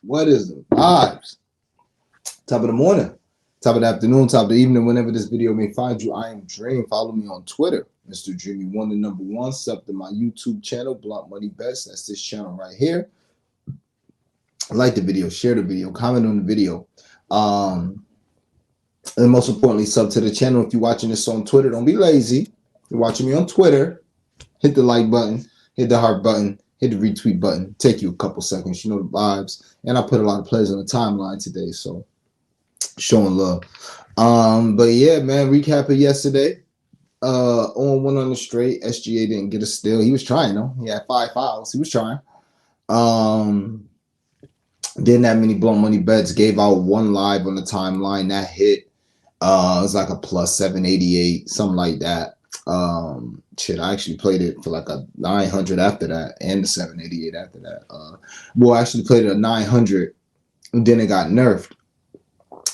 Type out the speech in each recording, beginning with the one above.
What is the vibes? Top of the morning, top of the afternoon, top of the evening, whenever this video may find you. I am Dream. Follow me on Twitter, Mr. Dreamy One, the number one. Sub to my YouTube channel, Blunt Money Bets. That's this channel right here. Like the video, share the video, comment on the video. And most importantly, sub to the channel. If you're watching this on Twitter, don't be lazy. If you're watching me on Twitter, hit the like button, hit the heart button, hit the retweet button. Take you a couple seconds. You know the vibes. And I put a lot of plays on the timeline today, so showing love. But yeah, man, recap of yesterday. On one on the straight. SGA didn't get a steal. He was trying though. He had 5 fouls. He was trying. Didn't have many blown money bets. Gave out one live on the timeline that hit. It was like a plus 788, something like that. Shit, I actually played it for like a 900 after that, and the 788 after that. Well, I actually played it at 900, and then it got nerfed,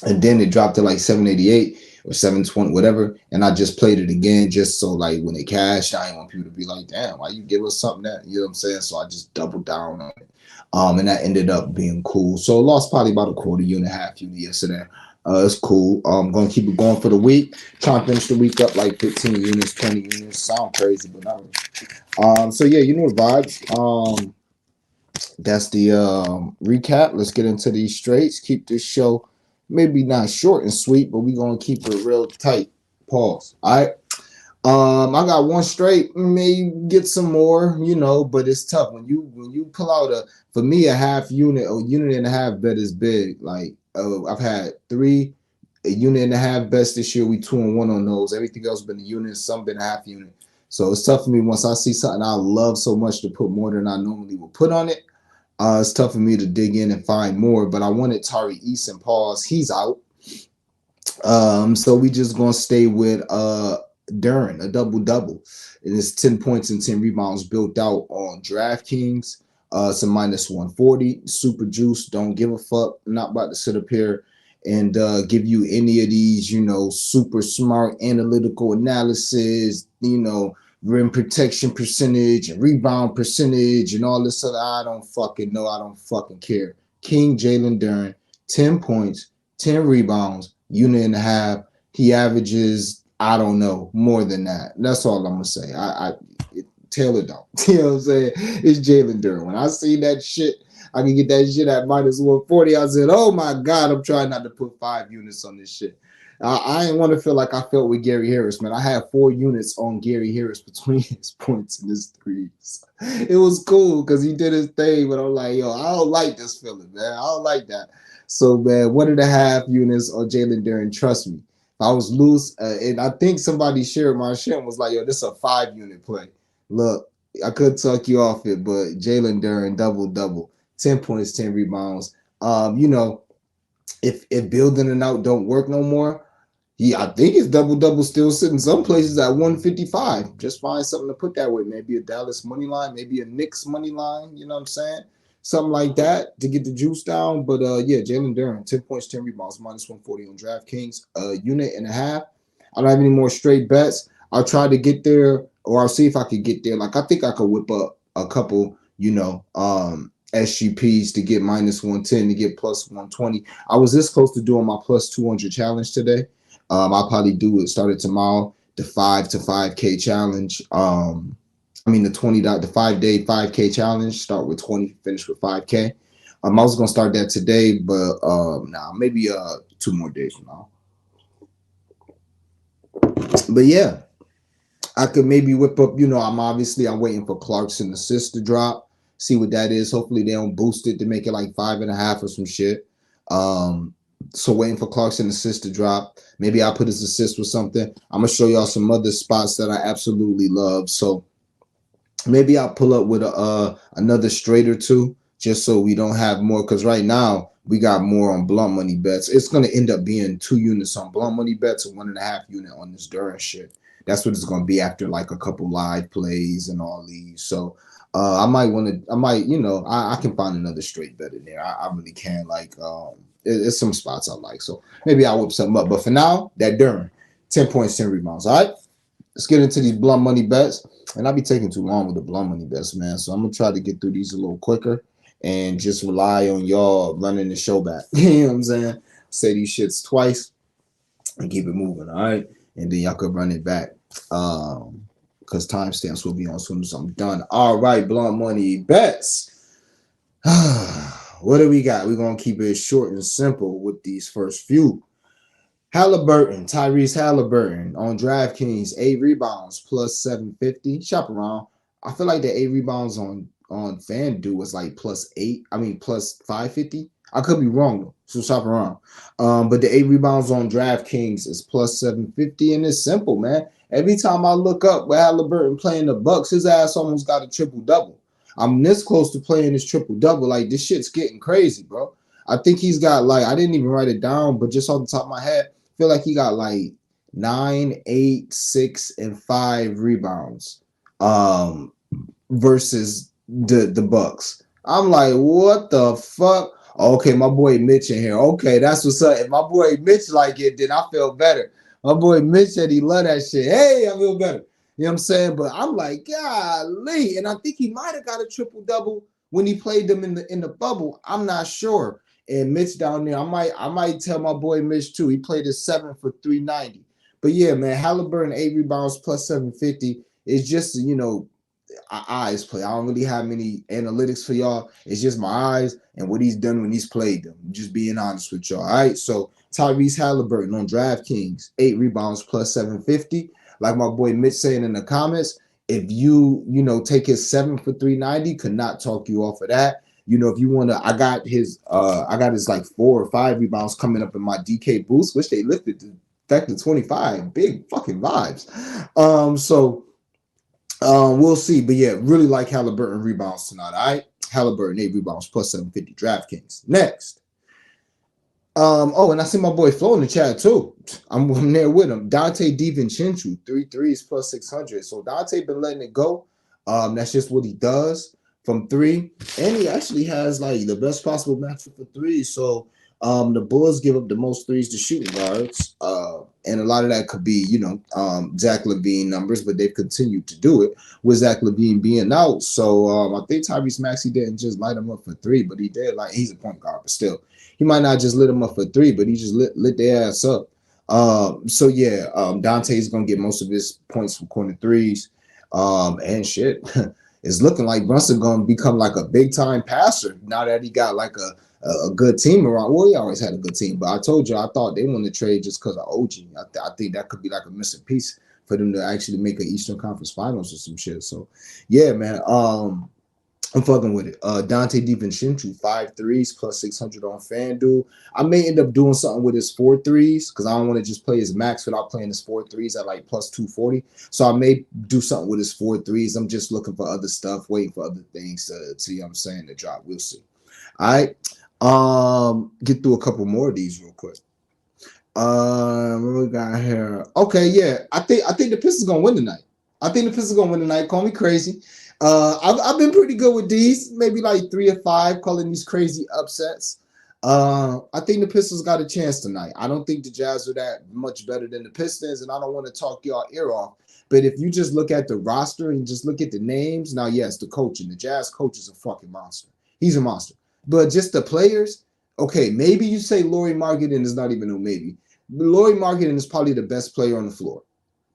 and then it dropped to like 788 or 720, whatever. And I just played it again, just so like when it cashed, I didn't want people to be like, "Damn, why you give us something that?" You know what I'm saying? So I just doubled down on it, and that ended up being cool. So I lost probably about a quarter unit, half unit yesterday. It's cool. I'm going to keep it going for the week. Trying to finish the week up like 15 units, 20 units. Sound crazy, but not really. So, yeah, you know the vibes. That's the recap. Let's get into these straights. Keep this show maybe not short and sweet, but we're going to keep it real tight. Pause. All right. I got one straight, may get some more, you know, but it's tough when you pull out for me a half unit or unit and a half bet is big. Like I've had a unit and a half bets this year. We 2-1 on those. Everything else been a unit, some been a half unit. So it's tough for me once I see something I love so much to put more than I normally would put on it. It's tough for me to dig in and find more, but I wanted Tari Eason. Pause. He's out. So we just gonna stay with Duran, a double-double. It is 10 points and 10 rebounds built out on DraftKings. It's a minus 140. Super juice. Don't give a fuck. I'm not about to sit up here and give you any of these, you know, super smart analytical analysis, you know, rim protection percentage and rebound percentage and all this other. I don't fucking know. I don't fucking care. King Jalen Duran, 10 points, 10 rebounds, unit and a half. He averages, I don't know, more than that. That's all I'm gonna say. Taylor don't. You know what I'm saying? It's Jalen Duran. When I see that shit, I can get that shit at minus 140. I said, oh my God, I'm trying not to put 5 units on this shit. I didn't want to feel like I felt with Gary Harris, man. I had 4 units on Gary Harris between his points and his threes. It was cool because he did his thing, but I'm like, yo, I don't like this feeling, man. I don't like that. So, man, 1.5 units on Jalen Duran. Trust me. I was loose, and I think somebody shared my shit and was like, yo, this is a 5 unit play. Look, I could talk you off it, but Jalen Duran, double-double, 10 points, 10 rebounds. You know, if building it out don't work no more, I think it's double-double still sitting some places at 155. Just find something to put that with. Maybe a Dallas money line, maybe a Knicks money line, you know what I'm saying? Something like that to get the juice down. But yeah, Jalen Duran, 10 points, 10 rebounds, minus 140 on DraftKings, unit and a half. I don't have any more straight bets. I'll try to get there, or I'll see if I could get there. Like I think I could whip up a couple, you know, SGPs to get minus 110 to get plus 120. I was this close to doing my plus 200 challenge today. I'll probably do it started tomorrow, the 5 to 5K challenge. The 5-day 5K challenge. Start with 20, finish with 5K. I was gonna start that today, but maybe 2 more days from now. But yeah, I could maybe whip up. You know, I'm waiting for Clarkson assist to drop. See what that is. Hopefully they don't boost it to make it like 5.5 or some shit. So waiting for Clarkson assist to drop. Maybe I'll put his assist with something. I'm gonna show y'all some other spots that I absolutely love. So maybe I'll pull up with another straight or two, just so we don't have more. Because right now we got more on blunt money bets. It's gonna end up being 2 units on blunt money bets and 1.5 unit on this Duran shit. That's what it's gonna be after like a couple live plays and all these. So I can find another straight bet in there. I really can. Like it's some spots I like. So maybe I'll whip something up. But for now, that Duran, 10 points, 10 rebounds. All right. Let's get into these blunt money bets. And I'll be taking too long with the blunt money bets, man. So I'm gonna try to get through these a little quicker. and just rely on y'all running the show back. You know what I'm saying? Say these shits twice and keep it moving, all right? And then y'all could run it back. Because timestamps will be on as soon as I'm done. All right, Blunt Money Bets. What do we got? We're going to keep it short and simple with these first few. Halliburton, Tyrese Halliburton on DraftKings, 8 rebounds plus 750. Shop around. I feel like the 8 rebounds on FanDuel was like plus 550. I could be wrong though, so shop around. But the 8 rebounds on DraftKings is plus 750, and it's simple, man. Every time I look up where Halliburton playing the Bucks, his ass almost got a triple double. I'm this close to playing this triple double. Like, this shit's getting crazy, bro. I think he's got, like, I didn't even write it down, but just off the top of my head, I feel like he got like 9, 8, 6, and 5 rebounds versus the Bucks. I'm like, what the fuck? Okay, my boy Mitch in here. Okay, that's what's up. If my boy Mitch like it, then I feel better. My boy Mitch said he love that shit. Hey, I feel better. You know what I'm saying? But I'm like, golly. And I think he might have got a triple-double when he played them in the bubble. I'm not sure. And Mitch down there, I might tell my boy Mitch too. He played his 7 for 390. But yeah, man, Halliburton 8 rebounds plus 750. It's just, eyes play. I don't really have many analytics for y'all. It's just my eyes and what he's done when he's played them. Just being honest with y'all. All right. So Tyrese Halliburton on DraftKings, 8 rebounds plus 750. Like my boy Mitch saying in the comments, if you take his 7 for 390, could not talk you off of that. If you want to, I got his like 4 or 5 rebounds coming up in my DK boost, which they lifted to back to 25. Big fucking vibes. We'll see. But yeah, really like Halliburton rebounds tonight. All right. Halliburton 8 rebounds plus 750 DraftKings. Next. And I see my boy Flo in the chat too. I'm there with him. Dante DiVincenzo, 3 threes plus 600. So Dante been letting it go. That's just what he does from 3. And he actually has like the best possible matchup for 3. So the Bulls give up the most threes to shooting guards. And a lot of that could be, Zach LaVine numbers, but they've continued to do it with Zach LaVine being out. So I think Tyrese Maxey didn't just light him up for 3, but he did. Like, he's a point guard, but still, he might not just lit him up for 3, but he just lit their ass up. Dante's gonna get most of his points from corner threes. And shit, it's looking like Brunson gonna become like a big time passer now that he got like a good team around. Well, he always had a good team, but I told you I thought they want to trade just because of OG. I think that could be like a missing piece for them to actually make an Eastern Conference Finals or some shit. So, yeah, man, I'm fucking with it. Dante DiVincenzo, 5 threes plus 600 on FanDuel. I may end up doing something with his 4 threes because I don't want to just play his max without playing his 4 threes at like plus 240. So I may do something with his 4 threes. I'm just looking for other stuff, waiting for other things to you know what I'm saying, to drop. We'll see. All right. Get through a couple more of these real quick. What we got here? Okay, yeah. I think the Pistons gonna win tonight. Call me crazy. I've been pretty good with these, maybe like 3 or 5, calling these crazy upsets. I think the Pistons got a chance tonight. I don't think the Jazz are that much better than the Pistons, and I don't want to talk y'all ear off. But if you just look at the roster and just look at the names, now yes, the coaching, the Jazz coach is a fucking monster. He's a monster. But just the players, okay, maybe you say Lauri Markkanen is not even no maybe. Lauri Markkanen is probably the best player on the floor.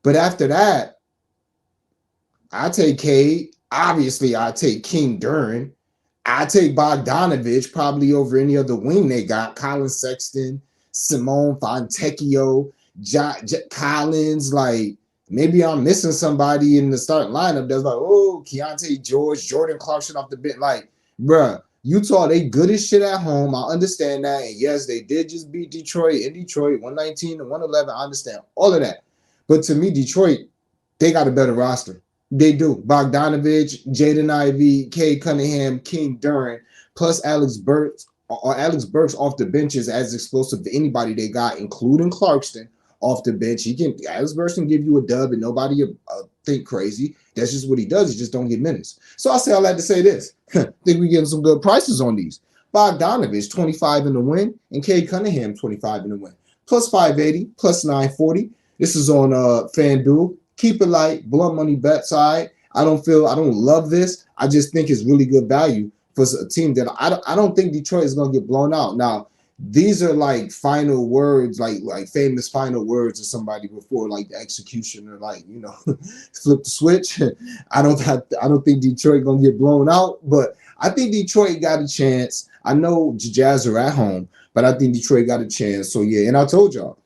But after that, I take Cade. Obviously, I take King Duran. I take Bogdanovich probably over any other wing they got. Colin Sexton, Simone Fontecchio, Collins. Like, maybe I'm missing somebody in the starting lineup that's like, oh, Keontae George, Jordan Clarkson off the bench. Like, bruh, Utah, they good as shit at home. I understand that. And yes, they did just beat Detroit in Detroit, 119 to 111. I understand all of that. But to me, Detroit, they got a better roster. They do. Bogdanovich, Jaden Ivey, Cade Cunningham, King Duran, plus Alex Burks off the bench is as explosive to anybody they got, including Clarkson off the bench. Alex Burks can give you a dub and nobody think crazy. That's just what he does. He just don't get minutes. So I say all that to say this. Think we're getting some good prices on these. Bogdanovich, 25 in the win, and Cade Cunningham, 25 in the win. Plus 580, plus 940. This is on FanDuel. Keep it light, blunt money bet side. I don't love this. I just think it's really good value for a team that I don't think Detroit is gonna get blown out. Now, these are like final words, like famous final words of somebody before like the execution or like flip the switch. I don't think Detroit gonna get blown out, but I think Detroit got a chance. I know the Jazz are at home, but I think Detroit got a chance. So yeah, and I told y'all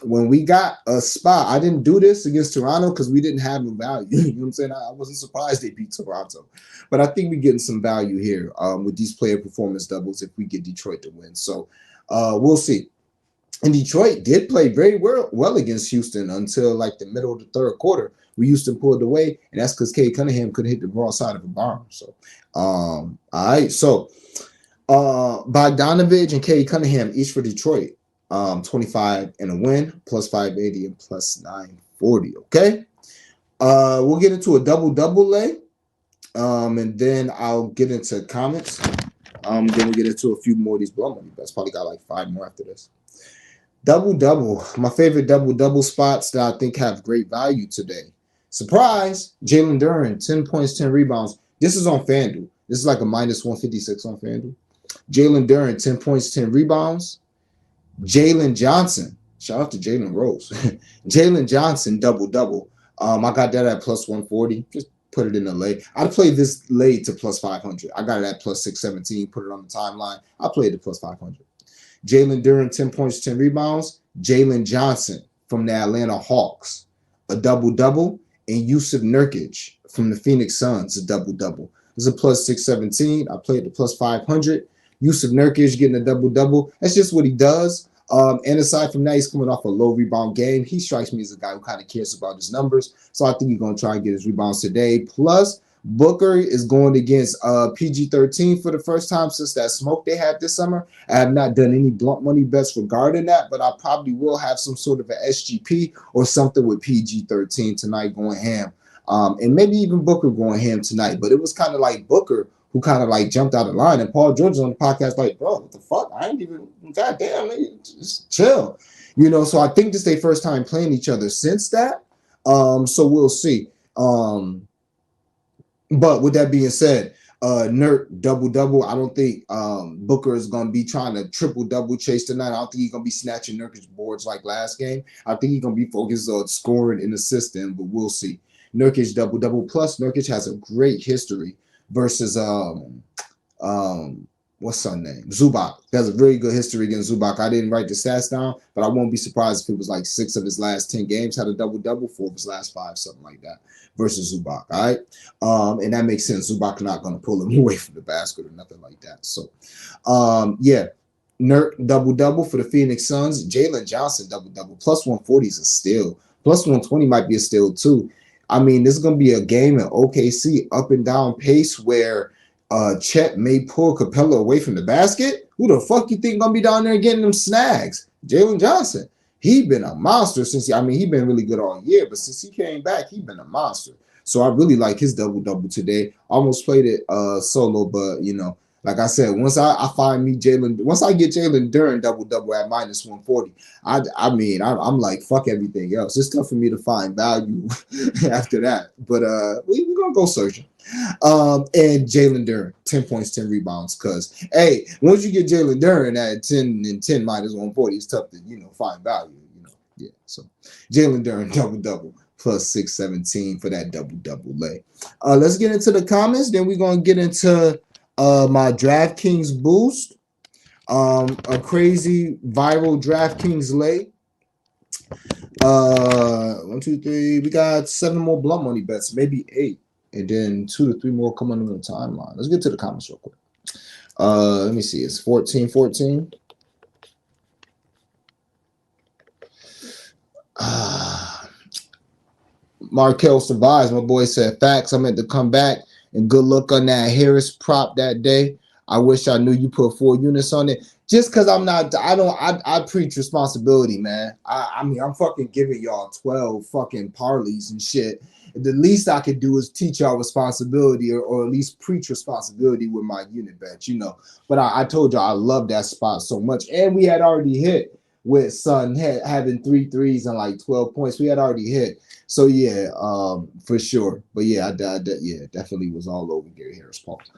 when we got a spot, I didn't do this against Toronto because we didn't have no value. You know what I'm saying? I wasn't surprised they beat Toronto, but I think we're getting some value here with these player performance doubles if we get Detroit to win. So we'll see. And Detroit did play very well against Houston until like the middle of the third quarter. We Houston pulled away, and that's because Cade Cunningham couldn't hit the wrong side of a barn. So, all right. So, Bogdanovich and Cade Cunningham each for Detroit. 25 and a win, plus 580 and plus 940. Okay. We'll get into a double lay. And then I'll get into comments. Then we'll get into a few more of these blow money bets. Probably got like 5 more after this. Double. My favorite double spots that I think have great value today. Surprise, Jalen Duren, 10 points, 10 rebounds. This is on FanDuel. This is like a minus 156 on FanDuel. Jalen Duren, 10 points, 10 rebounds. Jalen Johnson, shout out to Jalen Rose. Jalen Johnson, double. I got that at plus 140. Just put it in the lay. I played this lay to plus 500. I got it at plus 617. Put it on the timeline. I played it plus 500. Jalen Duren, 10 points, 10 rebounds. Jalen Johnson from the Atlanta Hawks, a double. And Yusuf Nurkic from the Phoenix Suns, a double. This is a plus 617. I played the plus 500. Yusuf Nurkic getting a double. That's just what he does. And aside from that, he's coming off a low rebound game. He strikes me as a guy who kind of cares about his numbers. So I think he's going to try and get his rebounds today. Plus, Booker is going against PG-13 for the first time since that smoke they had this summer. I have not done any blunt money bets regarding that, but I probably will have some sort of an SGP or something with PG-13 tonight going ham. And maybe even Booker going ham tonight. But it was kind of like Booker who kind of like jumped out of line. And Paul George on the podcast like, bro, what the fuck? I ain't even, goddamn, just chill. So I think this is their first time playing each other since that. So we'll see. But with that being said, Nurk double. I don't think Booker is going to be trying to triple-double chase tonight. I don't think he's going to be snatching Nurkic's boards like last game. I think he's going to be focused on scoring and assisting, but we'll see. Nurkic double. Plus, Nurkic has a great history versus what's her name? Zubac. That's a very good history against Zubac. I didn't write the stats down, but I won't be surprised if it was like 6 of his last 10 games had a double, 4 of his last 5, something like that, versus Zubac. All right. And that makes sense. Zubac not going to pull him away from the basket or nothing like that. So yeah. Nurk double for the Phoenix Suns. Jalen Johnson double. Plus 140 is a steal. Plus 120 might be a steal too. I mean, this is going to be a game in OKC up and down pace where Chet may pull Capella away from the basket. Who the fuck you think going to be down there getting them snags? Jalen Johnson. He been a monster since he been really good all year, but since he came back, he been a monster. So I really like his double today. Almost played it solo, but like I said, once I find me once I get Jalen Duren double at minus 140, I'm like, fuck everything else. It's tough for me to find value after that. But we're gonna go searching. And Jalen Duren, 10 points, 10 rebounds. Cause hey, once you get Jalen Duren at 10 and 10 minus 140, it's tough to find value. Yeah. So Jalen Duren double. Plus 617 for that double lay. Let's get into the comments. Then we're gonna get into my DraftKings boost, a crazy viral DraftKings lay. 1, 2, 3. We got 7 more blunt money bets, maybe 8, and then 2 to 3 more coming on the timeline. Let's get to the comments real quick. Let me see. It's 14. Markel survives. My boy said facts. I meant to come back. And good luck on that Harris prop that day. I wish I knew you put 4 units on it. Just because I preach responsibility, man. I'm fucking giving y'all 12 fucking parlays and shit. The least I could do is teach y'all responsibility or at least preach responsibility with my unit bet, But I told y'all I love that spot so much. And we had already hit with Son having 3 threes and like 12 points. We had already hit. So yeah, for sure. But yeah, yeah, definitely was all over Gary Harris. Pause.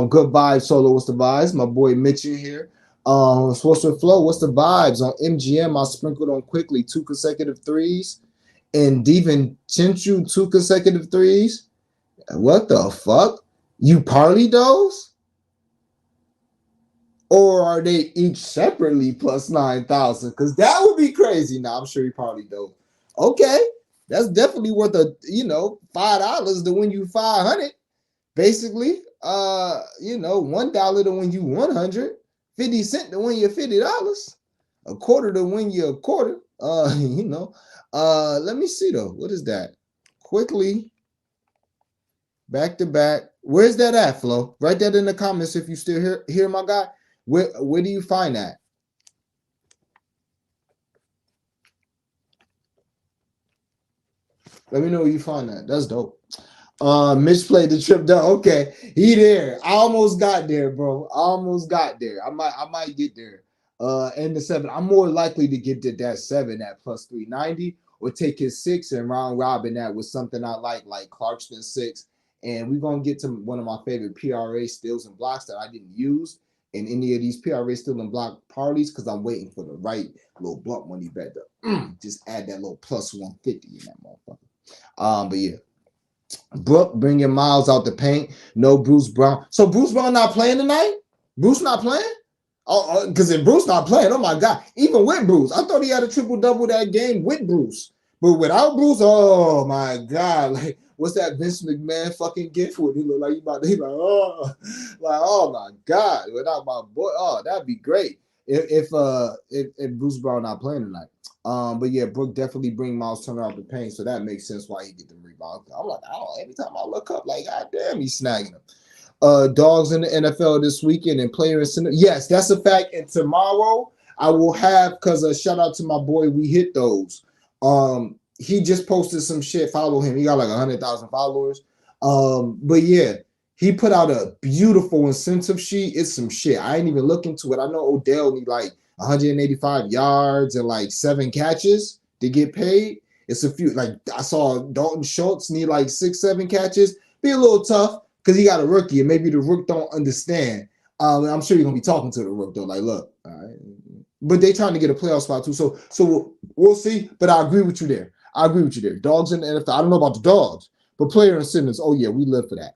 Good vibes, Solo. What's the vibes? My boy Mitchell here. Sports with Flow. What's the vibes on MGM? I sprinkled on quickly 2 consecutive 3s, and Devin Chinchu 2 consecutive 3s. What the fuck? You parley those? Or are they each separately plus 9,000? Because that would be crazy. Now I'm sure he probably do. Okay, that's definitely worth $5 to win you 500. Basically, $1 to win you 100, 50 cents to win you $50, a quarter to win you a quarter. Let me see though. What is that? Quickly, back to back. Where's that at, Flo? Write that in the comments if you still here, my guy. Where do you find that? Let me know where you find that. That's dope. Mitch played the trip down. Okay, he there. I almost got there, bro. I almost got there. I might get there. And the 7. I'm more likely to get to that 7 at plus 390, or take his 6 and round robin that with something I like Clarkston 6. And we're gonna get to one of my favorite PRA steals and blocks that I didn't use in any of these PRA steal and block parties, because I'm waiting for the right little blunt money bet to just add that little plus 150 in that motherfucker. But yeah. Brooke bringing Miles out the paint. No Bruce Brown. So Bruce Brown not playing tonight? Bruce not playing? Oh, because if Bruce not playing, oh my God. Even with Bruce, I thought he had a triple-double that game with Bruce. But without Bruce, oh my God. Like, what's that Vince McMahon fucking gift with? He look like oh my God. Without my boy, oh, that'd be great. If Bruce Brown not playing tonight. But yeah, Brooke definitely bring Miles Turner out the paint, so that makes sense why he get the rebound. I'm like, every time I look up, like, God damn, he's snagging them. Dogs in the NFL this weekend and player in center. Yes, that's a fact. And tomorrow I will have, because shout out to my boy, we hit those. He just posted some shit. Follow him. He got like 100,000 followers. But yeah, he put out a beautiful incentive sheet. It's some shit. I ain't even look into it. I know Odell need like 185 yards and like 7 catches to get paid. It's a few, like I saw Dalton Schultz need like 6, 7 catches. Be a little tough because he got a rookie and maybe the rook don't understand. I'm sure you're gonna be talking to the rook though, like, look, all right. But they trying to get a playoff spot too, so we'll see. But I agree with you there. Dogs in the NFL. I don't know about the dogs, but player incentives. Oh yeah, we live for that.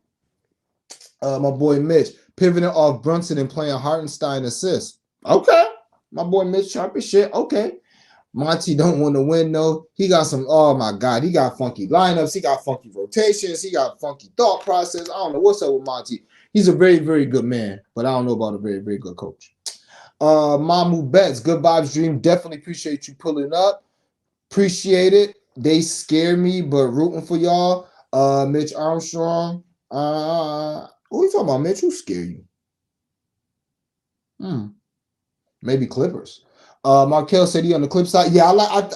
My boy Mitch pivoting off Brunson and playing Hartenstein assist. Okay. My boy Mitch sharp as shit. Okay. Monty don't want to win, though. He got some, oh my God, he got funky lineups. He got funky rotations. He got funky thought process. I don't know what's up with Monty. He's a very, very good man, but I don't know about a very, very good coach. Mamu Betts, good vibes dream. Definitely appreciate you pulling up. Appreciate it. They scare me, but rooting for y'all. Mitch Armstrong. Who are you talking about, Mitch? Who scare you? Maybe Clippers. Markel said he on the Clip side. Yeah, I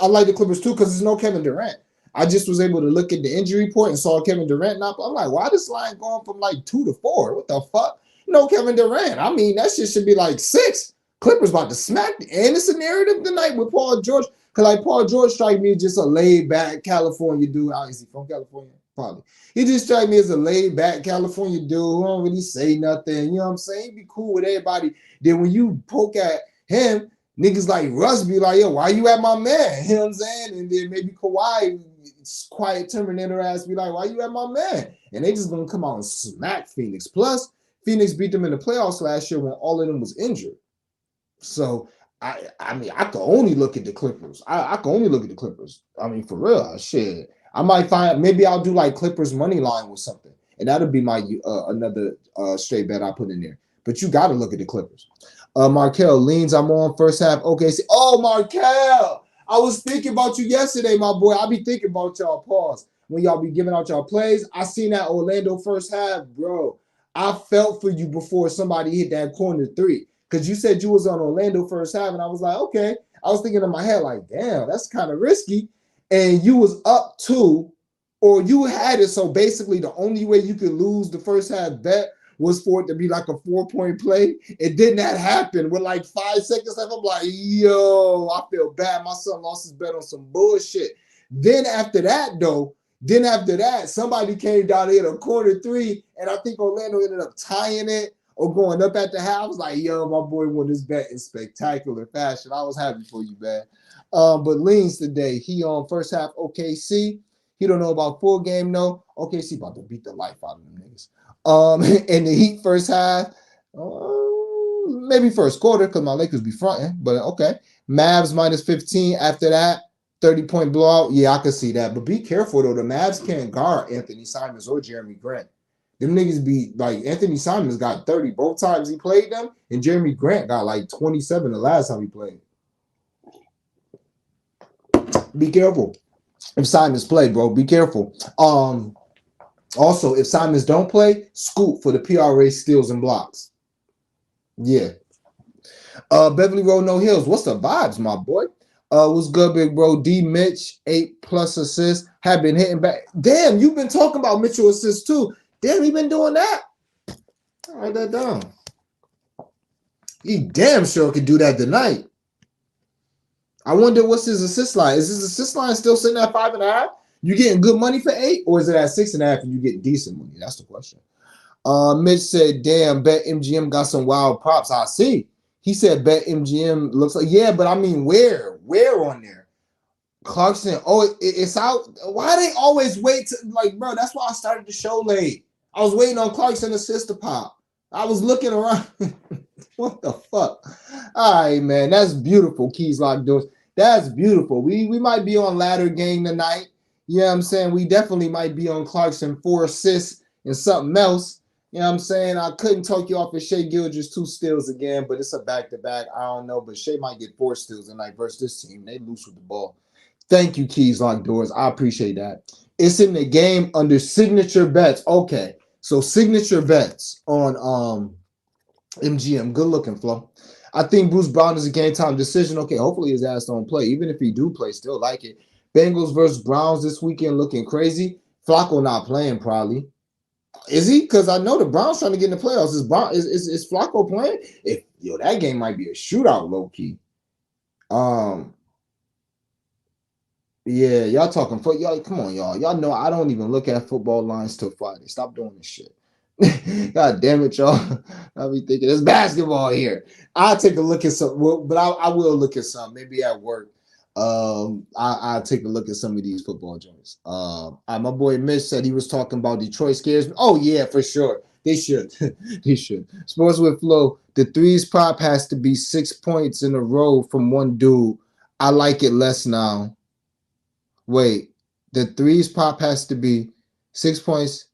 like the Clippers too because there's no Kevin Durant. I just was able to look at the injury report and saw Kevin Durant not. I'm like, why this line going from like 2 to 4? What the fuck? No Kevin Durant. I mean, that shit should be like 6. Clippers about to smack. And it's a narrative tonight with Paul George. Because like Paul George strike me as just a laid back California dude. Is he from California? Probably. He just strike me as a laid back California dude who don't really say nothing. You know what I'm saying? He'd be cool with everybody. Then when you poke at him, niggas like Russ be like, yo, why you at my man? You know what I'm saying? And then maybe Kawhi, quiet Terminator ass, be like, why you at my man? And they just gonna come out and smack Phoenix. Plus, Phoenix beat them in the playoffs last year when all of them was injured. So I mean, I can only look at the Clippers. I can only look at the Clippers. I mean, for real, shit. I might find, maybe I'll do like Clippers money line with something, and that'll be my another straight bet I put in there. But you got to look at the Clippers. Markel leans. I'm on first half. Okay. Oh, Markel, I was thinking about you yesterday, my boy. I be thinking about y'all. Pause. When y'all be giving out y'all plays, I seen that Orlando first half, bro. I felt for you before somebody hit that corner 3. Because you said you was on Orlando first half, and I was like, okay. I was thinking in my head, like, damn, that's kind of risky. And you was up 2, or you had it. So basically, the only way you could lose the first half bet was for it to be like a 4-point play. And then that happened with like 5 seconds left. I'm like, yo, I feel bad. My son lost his bet on some bullshit. Then after that, somebody came down here to a corner three, and I think Orlando ended up tying it or going up at the half. I was like, yo, my boy won this bet in spectacular fashion. I was happy for you, man. But Leans today, he on first half OKC. He don't know about full game, no. OKC about to beat the life out of them niggas. And the Heat first half, maybe first quarter, because my Lakers be fronting, but okay. Mavs minus 15 after that. 30-point blowout. Yeah, I can see that. But be careful, though. The Mavs can't guard Anthony Simons or Jeremy Grant. Them niggas be like, Anthony Simons got 30 both times he played them, and Jeremy Grant got like 27 the last time he played. Be careful if Simons play, bro. Be careful. Also, if Simons don't play, scoop for the PRA steals and blocks. Yeah. Beverly Road No Hills. What's the vibes, my boy? What's good, big bro? D Mitch, 8+ assists. Have been hitting back. Damn, you've been talking about Mitchell assists too. Damn, he been doing that. I'll write that down. He damn sure could do that tonight. I wonder what's his assist line. Is his assist line still sitting at 5.5? You getting good money for 8, or is it at 6.5 and you get decent money? That's the question. Mitch said, damn, bet MGM got some wild props. I see. He said bet MGM looks like, yeah, but I mean, where on there? Clarkson, it's out. Why they always wait to, like, bro, that's why I started the show late. I was waiting on Clarkson assist to pop. I was looking around. What the fuck? All right, man, that's beautiful, Keys Lock Doors. That's beautiful. We might be on Ladder Gang tonight. You know what I'm saying? We definitely might be on Clarkson 4 assists and something else. You know what I'm saying? I couldn't talk you off of Shea Gilgeous 2 steals again, but it's a back-to-back. I don't know, but Shea might get 4 steals tonight versus this team. They loose with the ball. Thank you, Keys Lock Doors. I appreciate that. It's in the game under signature bets. Okay, so signature bets on MGM. Good looking, Flo. I think Bruce Brown is a game-time decision. Okay, hopefully his ass don't play. Even if he do play, still like it. Bengals versus Browns this weekend looking crazy. Flacco not playing probably. Is he? Because I know the Browns trying to get in the playoffs. Is Flacco playing? That game might be a shootout, low key. Yeah, y'all talking for y'all. Come on, y'all. Y'all know I don't even look at football lines till Friday. Stop doing this shit. God damn it, y'all. I'll be thinking it's basketball here. I'll take a look at some, but I will look at some, maybe at work. I'll take a look at some of these football joints. My boy Mitch said he was talking about Detroit scares me. Oh, yeah, for sure. They should. They should. Sports with Flow. The threes prop has to be 6 points in a row from one dude. I like it less now. Wait, the threes prop has to be 6 points.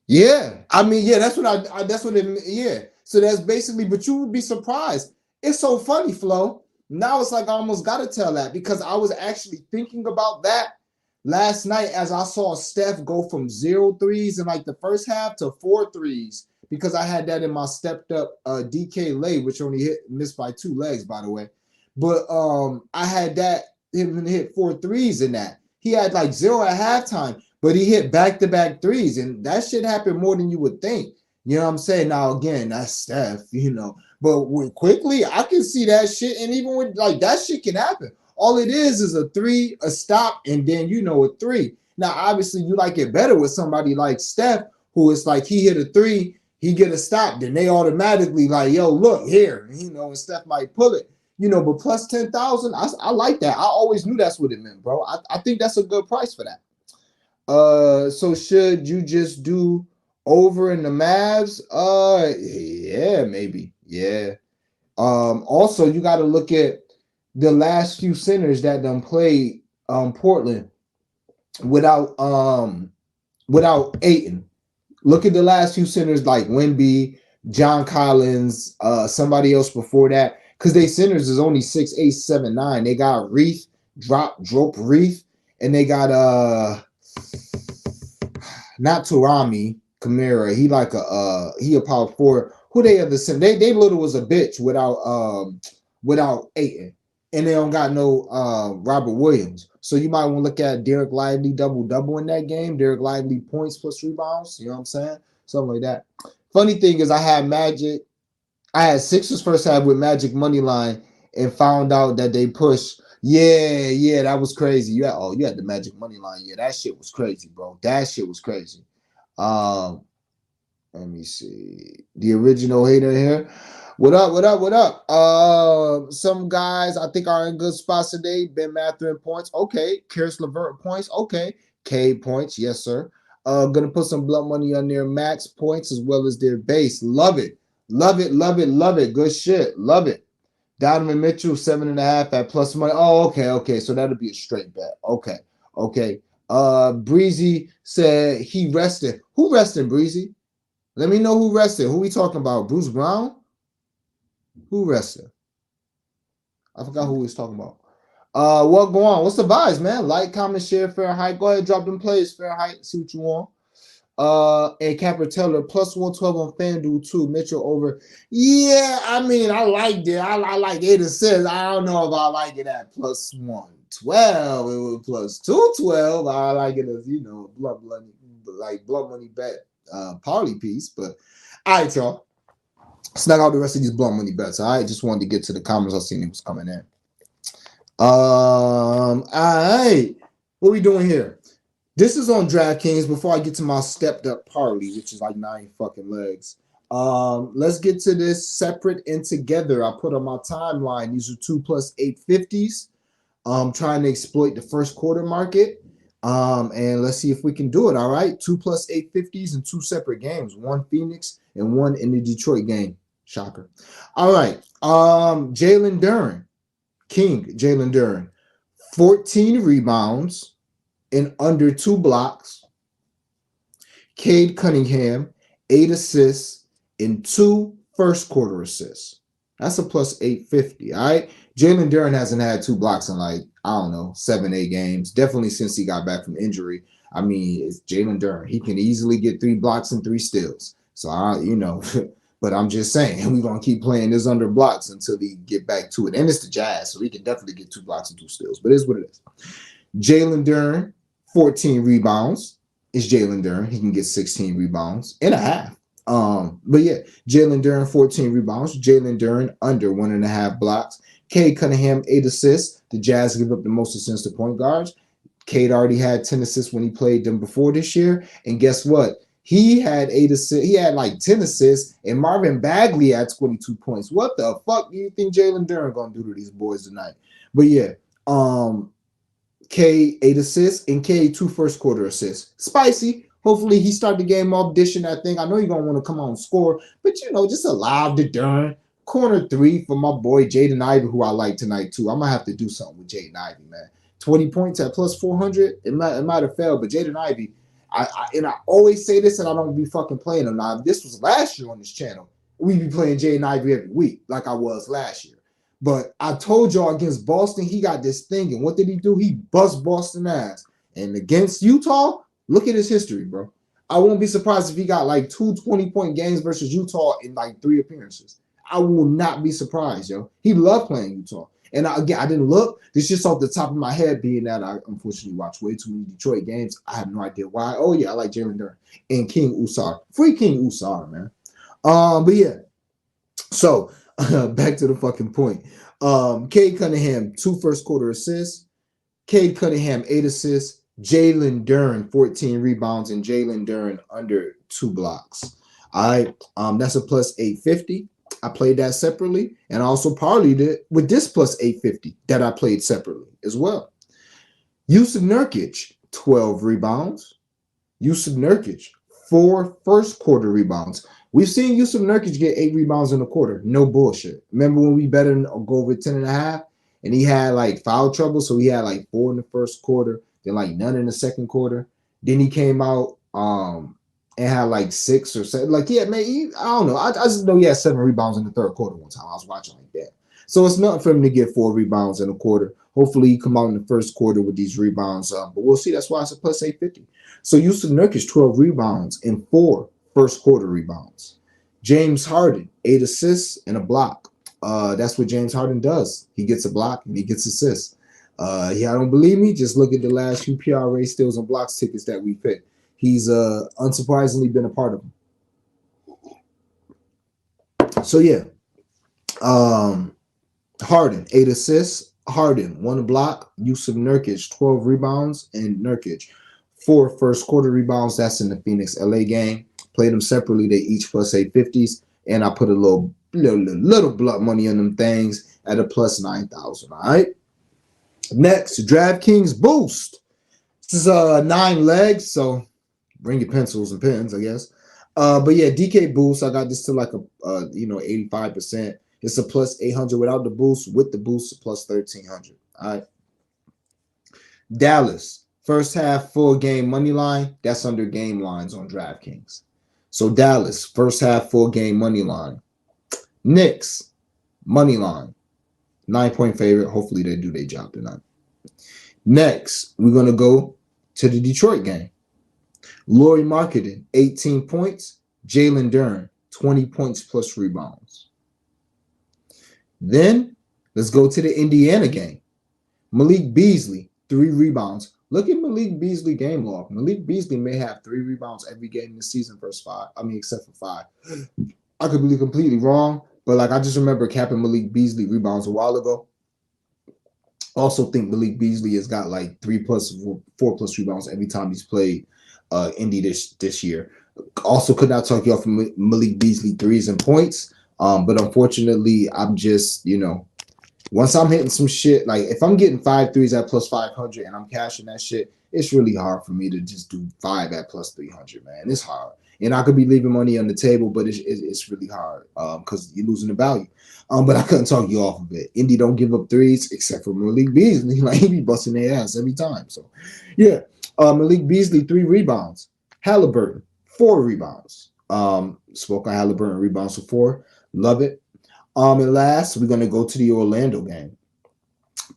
Yeah, I mean, yeah, that's what it. Yeah, so that's basically. But you would be surprised. It's so funny, Flo. Now it's like I almost got to tell that because I was actually thinking about that last night as I saw Steph go from 0 threes in like the first half to 4 threes because I had that in my stepped up DK lay, which only missed by 2 legs, by the way. But I had that him hit 4 threes in that. He had like 0 at halftime, but he hit back-to-back threes, and that shit happened more than you would think. You know what I'm saying? Now, again, that's Steph, But quickly, I can see that shit, and even with, like, that shit can happen. All it is a 3, a stop, and then, a 3. Now, obviously, you like it better with somebody like Steph, who is like, he hit a 3, he get a stop, then they automatically like, yo, look, here, and Steph might pull it. But plus 10,000, I like that. I always knew that's what it meant, bro. I think that's a good price for that. So should you just do over in the Mavs? Yeah, maybe. Yeah. Also, you got to look at the last few centers that done played Portland without Ayton. Look at the last few centers like Wemby, John Collins, somebody else before that. Because they centers is only 6'8", 7'9". They got Reef, drop Reef, and they got not Turami Kamara. He like he a power forward. Who they other center? They little was a bitch without Ayton. And they don't got no Robert Williams. So you might want to look at Derek Lively double in that game. Derek Lively points plus rebounds. You know what I'm saying? Something like that. Funny thing is, I had Magic. I had Sixers first half with Magic money line, and found out that they pushed. Yeah, yeah, that was crazy. You had the Magic money line. Yeah, that shit was crazy, bro. That shit was crazy. Um, Let me see. The original hater here. What up? What up? What up? Some guys I think are in good spots today. Ben Mather points. Okay. Karis LeVert points. Okay. K points. Yes, sir. Gonna put some blood money on their max points as well as their base. Love it. Love it. Love it. Love it. Good shit. Love it. Donovan Mitchell, 7.5 at plus money. Oh, okay, okay. So that'll be a straight bet. Okay, okay. Breezy said he rested. Who rested, Breezy? Let me know who rested. Who we talking about? Bruce Brown? Who rested? I forgot who we was talking about. What go on? What's the vibes, man? Like, comment, share, Fahrenheit. Go ahead, drop them plays, Fahrenheit. See what you want. And Capper Taylor plus 112 on FanDuel too. Mitchell over. Yeah, I mean, I liked it. I like 8 assists. I don't know if I like it at plus 112. It was plus 212. I like it as, blood money bet party piece. But all right, y'all. Snag out the rest of these blood money bets. All right, just wanted to get to the comments. I seen it was coming in. All right. What we doing here? This is on DraftKings before I get to my stepped up parlay, which is like 9 fucking legs. Let's get to this separate and together. I put on my timeline. These are 2 plus 850s. Trying to exploit the first quarter market. And let's see if we can do it. All right. 2 plus 850s in 2 separate games. One Phoenix and one in the Detroit game. Shocker. All right. Jalen Duren. King Jalen Duren. 14 rebounds in under 2 blocks. Cade Cunningham, 8 assists in 2 first quarter assists. That's a plus 850. All right. Jalen Duren hasn't had 2 blocks in like, I don't know, 7, 8 games. Definitely since he got back from injury. I mean, it's Jalen Duren. He can easily get 3 blocks and 3 steals. So, but I'm just saying, we're going to keep playing this under blocks until we get back to it. And it's the Jazz, so he can definitely get 2 blocks and 2 steals. But it is what it is. Jalen Duren, 14 rebounds. It's Jalen Duren. He can get 16 rebounds and a half. But yeah, Jalen Duren, 14 rebounds. Jalen Duren under 1.5 blocks. Cade Cunningham, 8 assists. The Jazz give up the most assists to point guards. Cade already had 10 assists when he played them before this year. And guess what? He had 8 assists. He had like 10 assists, and Marvin Bagley had 22 points. What the fuck do you think Jalen Duren gonna do to these boys tonight? But yeah, K 8 assists and K 2 first quarter assists. Spicy. Hopefully he start the game off dishing that thing. I know you're gonna want to come on and score, but just allow the Duren. Corner 3 for my boy Jaden Ivey, who I like tonight too. I'm gonna have to do something with Jaden Ivey, man. 20 points at plus 400. It might have failed, but Jaden Ivey, I always say this, and I don't be fucking playing him now. If this was last year on this channel, we'd be playing Jaden Ivey every week, like I was last year. But I told y'all against Boston, he got this thing. And what did he do? He bust Boston ass. And against Utah, look at his history, bro. I won't be surprised if he got like 2 20-point games versus Utah in like 3 appearances. I will not be surprised, yo. He loved playing Utah. And again, I didn't look. This just off the top of my head, being that I unfortunately watched way too many Detroit games. I have no idea why. Oh, yeah, I like Jalen Duren and King Usar. Free King Usar, man. But yeah. So back to the fucking point. Cade Cunningham, 2 first quarter assists. Cade Cunningham, 8 assists. Jalen Duren, 14 rebounds, and Jalen Duren under 2 blocks. All right. That's a plus 850. I played that separately, and I also parlayed it with this plus 850 that I played separately as well. Yusuf Nurkic, 12 rebounds. Yusuf Nurkic, 4 first quarter rebounds. We've seen Yusuf Nurkic get 8 rebounds in a quarter. No bullshit. Remember when we bet him go over 10.5, and he had like foul trouble, so he had like 4 in the first quarter, then like none in the second quarter. Then he came out and had like 6 or 7. Like, yeah, man, I don't know. I just know he had 7 rebounds in the third quarter one time. I was watching like that. So it's nothing for him to get 4 rebounds in a quarter. Hopefully he come out in the first quarter with these rebounds. But we'll see. That's why it's a plus 850. So Yusuf Nurkic, 12 rebounds and 4 first quarter rebounds. James Harden, 8 assists and a block. That's what James Harden does. He gets a block and he gets assists. Yeah, I don't believe me. Just look at the last few PRA steals and blocks tickets that we picked. He's unsurprisingly been a part of them. So yeah, um, Harden 8 assists. Harden 1 block. Yusuf Nurkic 12 rebounds, and Nurkic 4 first quarter rebounds. That's in the Phoenix LA game. Played them separately. They each plus 850s, and I put a little blood money on them things at a plus 9,000. All right. Next, DraftKings Boost. This is 9 legs, so bring your pencils and pens, I guess. But yeah, DK Boost. I got this to like a 85%. It's a plus 800 without the boost. With the boost, plus 1,300. All right. Dallas first half full game money line. That's under game lines on DraftKings. So Dallas first half full game money line. Knicks money line. 9 point favorite. Hopefully they do their job tonight. Next, we're gonna go to the Detroit game. Lauri Markkanen, 18 points. Jalen Duren, 20 points plus rebounds. Then let's go to the Indiana game. Malik Beasley, 3 rebounds. Look at Malik Beasley game log. Malik Beasley may have 3 rebounds every game this season versus 5. I mean, except for 5. I could be completely wrong, but like I just remember capping Malik Beasley rebounds a while ago. Also think Malik Beasley has got like 4 plus rebounds every time he's played Indy this year. Also could not talk you off Malik Beasley threes and points. But unfortunately, I'm just, once I'm hitting some shit, like if I'm getting 5 threes at plus 500 and I'm cashing that shit, it's really hard for me to just do 5 at plus 300, man. It's hard. And I could be leaving money on the table, but it's really hard because you're losing the value. But I couldn't talk you off of it. Indy don't give up threes except for Malik Beasley. Like he be busting their ass every time. So yeah. Malik Beasley, 3 rebounds. Halliburton, 4 rebounds. Spoke on Halliburton rebounds for 4. Love it. And last, we're gonna go to the Orlando game.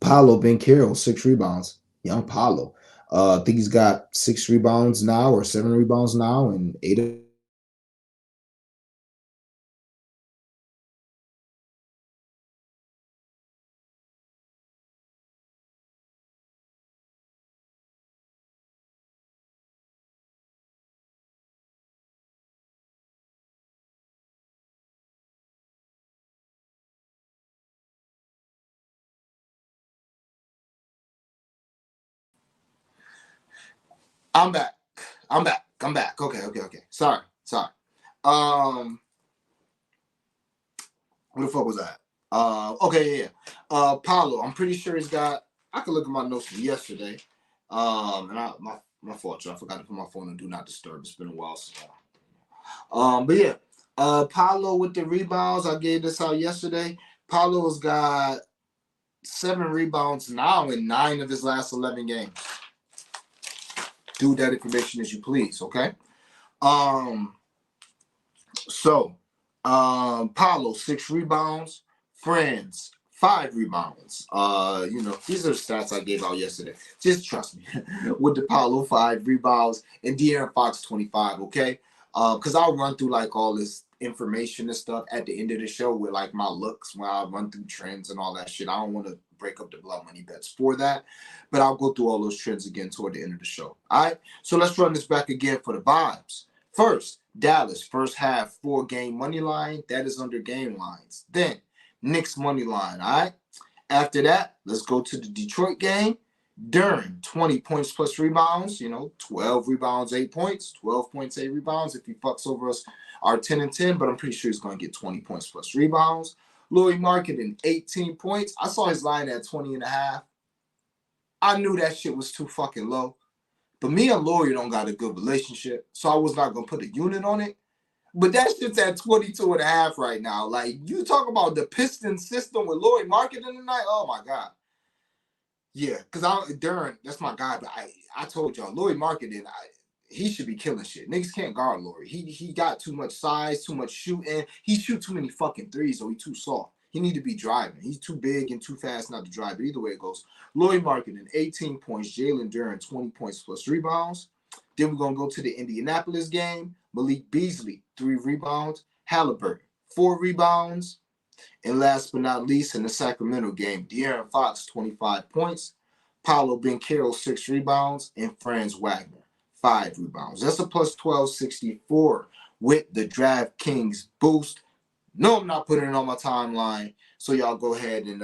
Paolo Banchero, 6 rebounds. Young Paolo. I think he's got 6 rebounds now or 7 rebounds now, and 8 of them are in the last I'm back. I'm back. Okay. Sorry. Um, where the fuck was that? Okay. Paulo, I'm pretty sure he's got. I could look at my notes from yesterday. And my fault, I forgot to put my phone on do not disturb. It's been a while since. But yeah, Paulo with the rebounds. I gave this out yesterday. Paulo's got 7 rebounds now in 9 of his last 11 games. Do that information as you please, okay? Um, so Paulo 6 rebounds, Friends 5 rebounds. These are the stats I gave out yesterday. Just trust me. With the Paulo 5 rebounds and De'Aaron Fox 25, okay? Because I'll run through like all this information and stuff at the end of the show with like my looks when I run through trends and all that shit. I don't want to break up the blood money bets for that, but I'll go through all those trends again toward the end of the show. All right, so let's run this back again for the vibes. First, Dallas first half 4-game money line. That is under game lines. Then Knicks money line. All right. After that, let's go to the Detroit game. Duren 20 points plus rebounds. 12 rebounds, 8 points. 12 points, 8 rebounds. If he fucks over us, our 10 and 10, but I'm pretty sure he's going to get 20 points plus rebounds. Lauri Markkanen 18 points. I saw his line at 20 and a half. I knew that shit was too fucking low. But me and Lauri don't got a good relationship, so I was not going to put a unit on it. But that shit's at 22 and a half right now. Like, you talk about the piston system with Lauri Markkanen tonight. Oh, my God. Yeah, because Duren, that's my guy. But I told y'all, Lauri Markkanen, he should be killing shit. Niggas can't guard Lauri. He got too much size, too much shooting. He shoot too many fucking threes, so he's too soft. He need to be driving. He's too big and too fast not to drive. But either way it goes. Lauri Markkanen, 18 points. Jalen Duren, 20 points plus rebounds. Then we're going to go to the Indianapolis game. Malik Beasley, 3 rebounds. Halliburton, 4 rebounds. And last but not least, in the Sacramento game, De'Aaron Fox, 25 points. Paolo Banchero, 6 rebounds. And Franz Wagner, 5 rebounds. That's a plus 1264 with the DraftKings boost. No, I'm not putting it on my timeline. So y'all go ahead and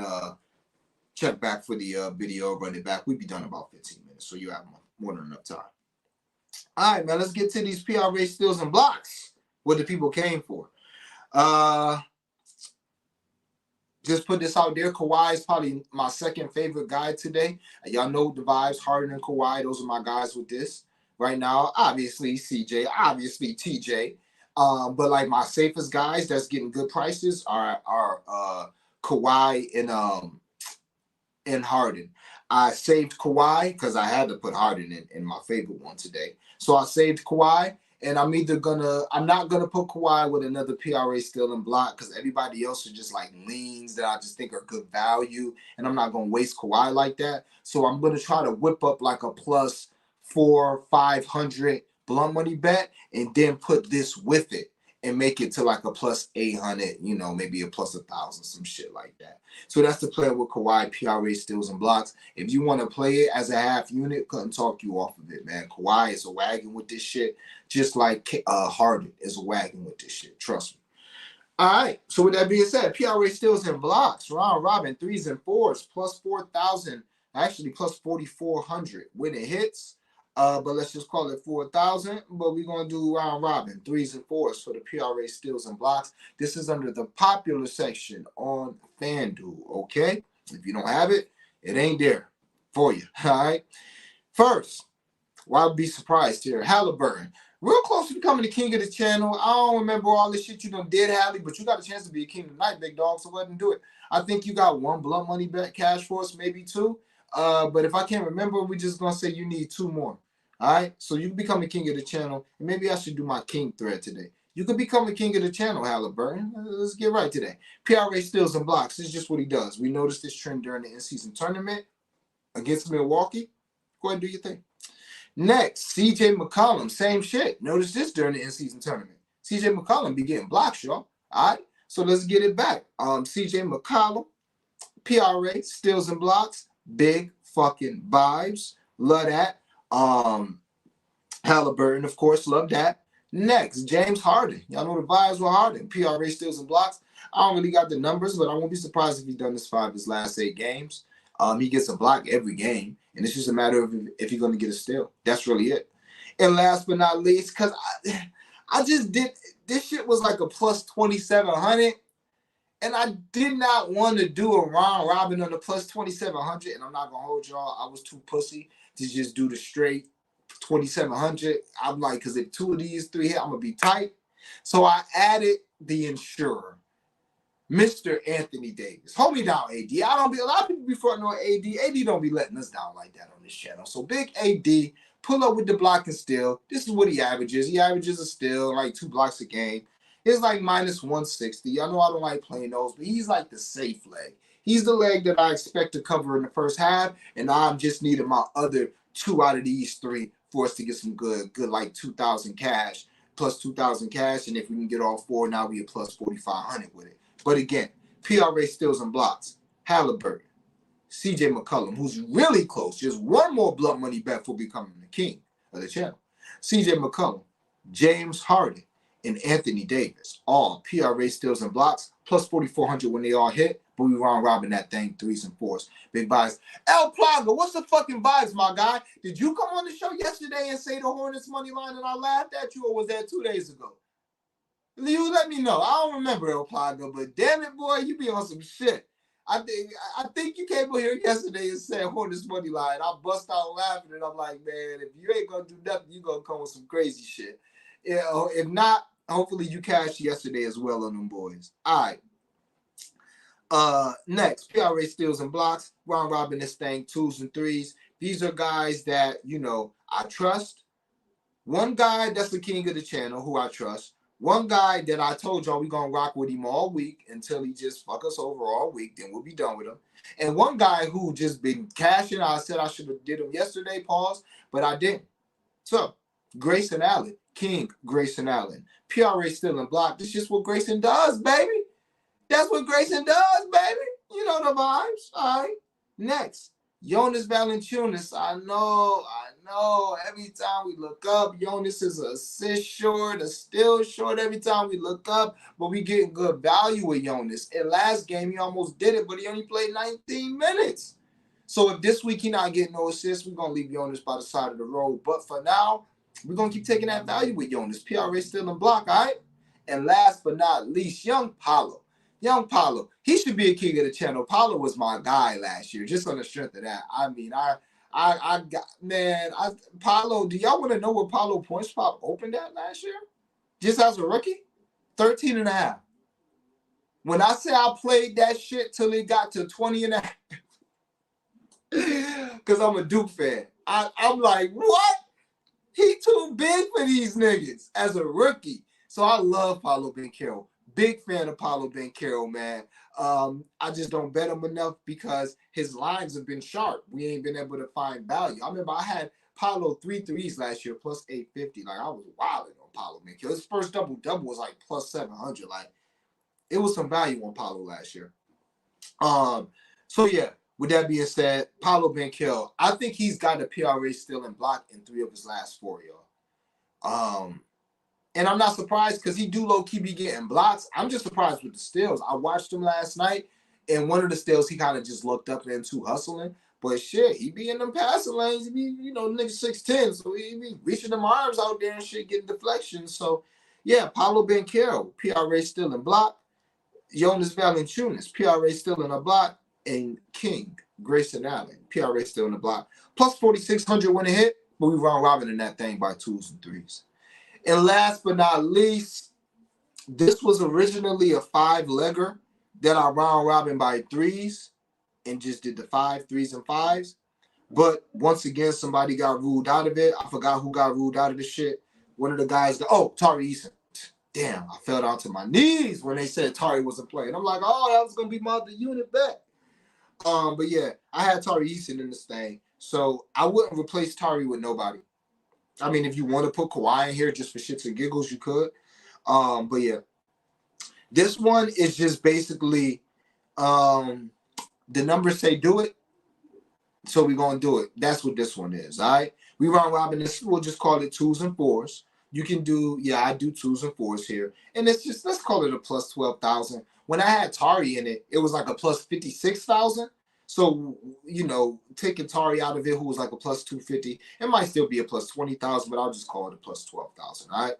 check back for the video, run it back. We'll be done in about 15 minutes, so you have more than enough time. All right, man, let's get to these PRA steals and blocks. What the people came for. Just put this out there. Kawhi is probably my second favorite guy today. Y'all know the vibes. Harden and Kawhi, those are my guys with this right now. Obviously, CJ, obviously, TJ. But like my safest guys that's getting good prices are Kawhi and Harden. I saved Kawhi because I had to put Harden in my favorite one today. So I saved Kawhi, and I'm not gonna put Kawhi with another PRA steal and block because everybody else are just like leans that I just think are good value, and I'm not gonna waste Kawhi like that. So I'm gonna try to whip up like a plus 400-500 blunt money bet, and then put this with it and make it to like a plus 800, maybe a plus 1,000, some shit like that. So that's the plan with Kawhi, PRA steals and blocks. If you want to play it as a half unit, couldn't talk you off of it, man. Kawhi is a wagon with this shit, just like Harden is a wagon with this shit. Trust me. All right. So with that being said, PRA steals and blocks, round robin, 3s and 4s, plus 4,000, actually plus 4,400 when it hits. But let's just call it 4,000. But we're going to do round robin, 3s and 4s for the PRA steals and blocks. This is under the popular section on FanDuel, okay? If you don't have it, it ain't there for you, all right? First, why would be surprised here? Halliburton. Real close to becoming the king of the channel. I don't remember all this shit you done did, Hallie, but you got a chance to be a king tonight, big dog, so go ahead and do it. I think you got one blunt money bet cash for us, maybe two. But if I can't remember, we're just going to say you need two more. All right? So you can become the king of the channel, and maybe I should do my king thread today. You could become the king of the channel, Halliburton. Let's get right today. PRA steals and blocks. This is just what he does. We noticed this trend during the in-season tournament against Milwaukee. Go ahead and do your thing. Next, CJ McCollum, same shit. Notice this during the in-season tournament. CJ McCollum be getting blocks, y'all. All right, so let's get it back. CJ McCollum, PRA, steals and blocks, big fucking vibes. Love that. Halliburton, of course, love that. Next, James Harden. Y'all know the vibes with Harden. PRA, steals and blocks. I don't really got the numbers, but I won't be surprised if he's done this 5 of his last 8 games. He gets a block every game, and it's just a matter of if he's going to get a steal. That's really it. And last but not least, because I just did this shit was like a plus 2,700, and I did not want to do a round robin on the plus 2,700. And I'm not gonna hold y'all. I was too pussy to just do the straight 2,700. I'm like, because if 2 of these 3 hit, I'm gonna be tight. So I added the insurer. Mr. Anthony Davis. Hold me down, AD. A lot of people be fronting on AD. AD don't be letting us down like that on this channel. So big AD, pull up with the block and steal. This is what he averages. He averages a steal, like 2 blocks a game. It's like minus 160. Y'all know I don't like playing those, but he's like the safe leg. He's the leg that I expect to cover in the first half, and I'm just needing my other 2 out of these 3 for us to get some good like 2,000 cash, plus 2,000 cash, and if we can get all 4, now we at plus 4,500 with it. But again, PRA steals and blocks. Halliburton, CJ McCollum, who's really close, just one more blunt money bet for becoming the king of the channel. CJ McCollum, James Harden, and Anthony Davis, all PRA steals and blocks, plus 4,400 when they all hit. But we round robin that thing 3s and 4s. Big vibes. El Plaga, what's the fucking vibes, my guy? Did you come on the show yesterday and say the Hornets money line and I laughed at you, or was that 2 days ago? You let me know. I don't remember El Plaga, but damn it, boy, you be on some shit. I think you came over here yesterday and said Hornets money line. I bust out laughing, and I'm like, man, if you ain't gonna do nothing, you gonna come with some crazy shit. If not, hopefully you cashed yesterday as well on them boys. All right. Next, PRA steals and blocks. Round robin this thing, 2s and 3s. These are guys that I trust. One guy that's the king of the channel who I trust. One guy that I told y'all we're going to rock with him all week until he just fuck us over all week. Then we'll be done with him. And one guy who just been cashing. I said I should have did him yesterday, pause, but I didn't. So, Grayson Allen, King Grayson Allen. PRA still in block. This is just what Grayson does, baby. That's what Grayson does, baby. You know the vibes. All right. Next, Jonas Valanciunas, I know. Every time we look up, Jonas is a assist short, a steal short. Every time we look up, but we getting good value with Jonas. In last game, he almost did it, but he only played 19 minutes. So if this week he not getting no assists, we're gonna leave Jonas by the side of the road. But for now, we're gonna keep taking that value with Jonas. PRA still in block, all right? And last but not least, young Paolo. Young Paulo, he should be a king of the channel. Paulo was my guy last year, just on the strength of that. I mean, I got man. Paulo. Do y'all want to know what Paulo points pop opened at last year? Just as a rookie, 13 and a half. When I say I played that shit till it got to 20 and a half, because I'm a Duke fan, I'm like, what? He too big for these niggas as a rookie. So I love Paulo Banchero. Big fan of Paulo Banchero, man. I just don't bet him enough because his lines have been sharp. We ain't been able to find value. I remember I had Paulo 3 threes last year plus 850. Like I was wilding on Paulo Banchero. His first double was like plus 700. Like it was some value on Paulo last year. So yeah, with that being said, Paulo Banchero, I think he's got a PRA still in block in 3 of his last 4, y'all. And I'm not surprised because he do low-key be getting blocks. I'm just surprised with the steals. I watched him last night, and one of the steals he kind of just looked up into hustling. But shit, he be in them passing lanes. He be, nigga 6'10", so he be reaching them arms out there and shit, getting deflections. So, yeah, Paulo Banchero, PRA still in block. Jonas Valanciunas, PRA still in a block. And King, Grayson Allen, PRA still in the block. Plus 4,600 when it hit, but we round robin in that thing by 2s and 3s. And last but not least, this was originally a 5-legger that I round robin by 3s and just did the 5, 3s, and 5s. But once again, somebody got ruled out of it. I forgot who got ruled out of the shit. One of the guys, Tari Eason. Damn, I fell down to my knees when they said Tari wasn't playing. I'm like, oh, that was going to be my other unit bet. But yeah, I had Tari Eason in this thing. So I wouldn't replace Tari with nobody. I mean, if you want to put Kawhi in here just for shits and giggles, you could. But yeah, this one is just basically the numbers say do it, so we're gonna do it. That's what this one is. All right, we round robin this. We'll just call it 2s and 4s. You can do, I do 2s and 4s here, and it's just let's call it a plus 12,000. When I had Tari in it, it was like a plus 56,000. So, taking Tari out of it, who was like a plus 250, it might still be a plus 20,000, but I'll just call it a plus 12,000. All right.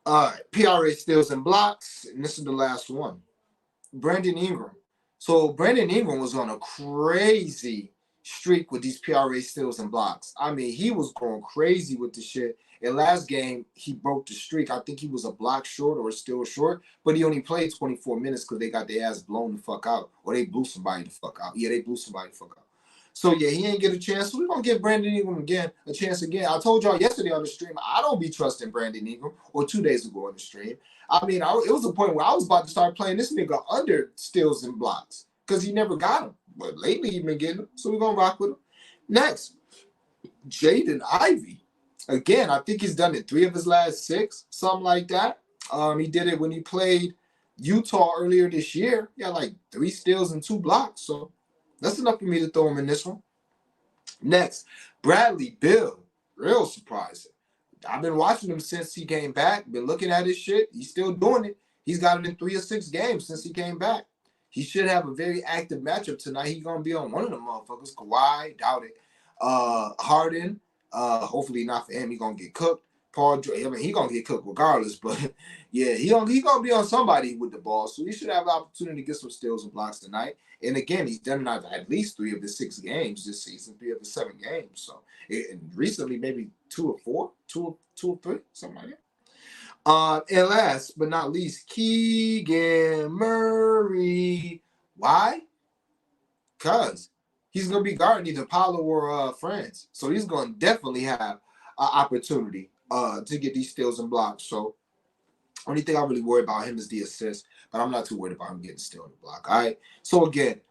All right. PRA steals and blocks. And this is the last one. Brandon Ingram. So, Brandon Ingram was on a crazy streak with these PRA steals and blocks. I mean, he was going crazy with the shit. In last game, he broke the streak. I think he was a block short or still short, but he only played 24 minutes because they got their ass blown the fuck out, or they blew somebody the fuck out. Yeah, they blew somebody the fuck out. So yeah, he ain't get a chance. So we're gonna give Brandon Ingram a chance again. I told y'all yesterday on the stream, I don't be trusting Brandon Ingram, or 2 days ago on the stream. I mean, it was a point where I was about to start playing this nigga under steals and blocks because he never got him. But lately he been getting them, so we're gonna rock with him. Next, Jaden Ivey. Again, I think he's done it 3 of his last 6, something like that. He did it when he played Utah earlier this year. He had like 3 steals and 2 blocks. So that's enough for me to throw him in this one. Next, Bradley Beal. Real surprising. I've been watching him since he came back. Been looking at his shit. He's still doing it. He's got it in 3 or 6 games since he came back. He should have a very active matchup tonight. He's gonna be on one of the motherfuckers. Kawhi, doubt it. Harden. Hopefully not for him. He's gonna get cooked. Paul George, I mean, he's gonna get cooked regardless, but yeah, he gonna be on somebody with the ball. So he should have the opportunity to get some steals and blocks tonight. And again, he's done it at least 3 of the 6 games this season, 3 of the 7 games. So and recently maybe 2 or 4, 2 or 3, something like that. And last but not least, Keegan Murray. Why? Because he's going to be guarding either Paolo or France. So he's going to definitely have an opportunity to get these steals and blocks. So only thing I really worry about him is the assist, but I'm not too worried about him getting steal and block. All right. So again,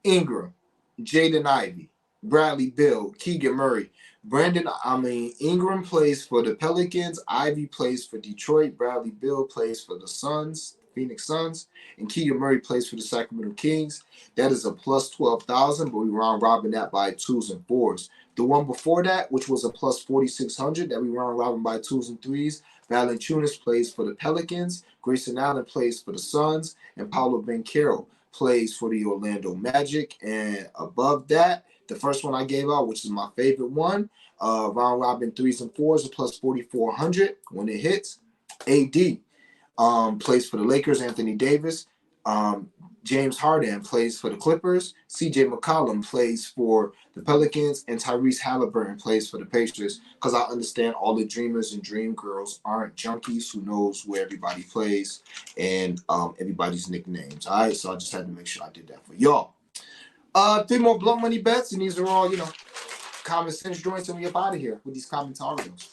Ingram, Jaden Ivey, Bradley Beal, Keegan Murray. Ingram plays for the Pelicans. Ivy plays for Detroit. Bradley Beal plays for the Suns. Phoenix Suns, and Keegan Murray plays for the Sacramento Kings. That is a plus 12,000, but we round robin that by twos and fours. The one before that, which was a plus 4,600, that we round robin by twos and threes. Valanciunas plays for the Pelicans. Grayson Allen plays for the Suns, and Paolo Banchero plays for the Orlando Magic. And above that, the first one I gave out, which is my favorite one, round robin threes and fours, a plus 4,400 when it hits. AD plays for the Lakers. Anthony Davis. James Harden plays for the Clippers. CJ McCollum plays for the Pelicans, and Tyrese Halliburton plays for the Pacers. Because I understand all the dreamers and dream girls aren't junkies who knows where everybody plays and everybody's nicknames. All right, so I just had to make sure I did that for y'all. 3 more blunt money bets, and these are all, common sense joints, and we up out of here with these commentarios.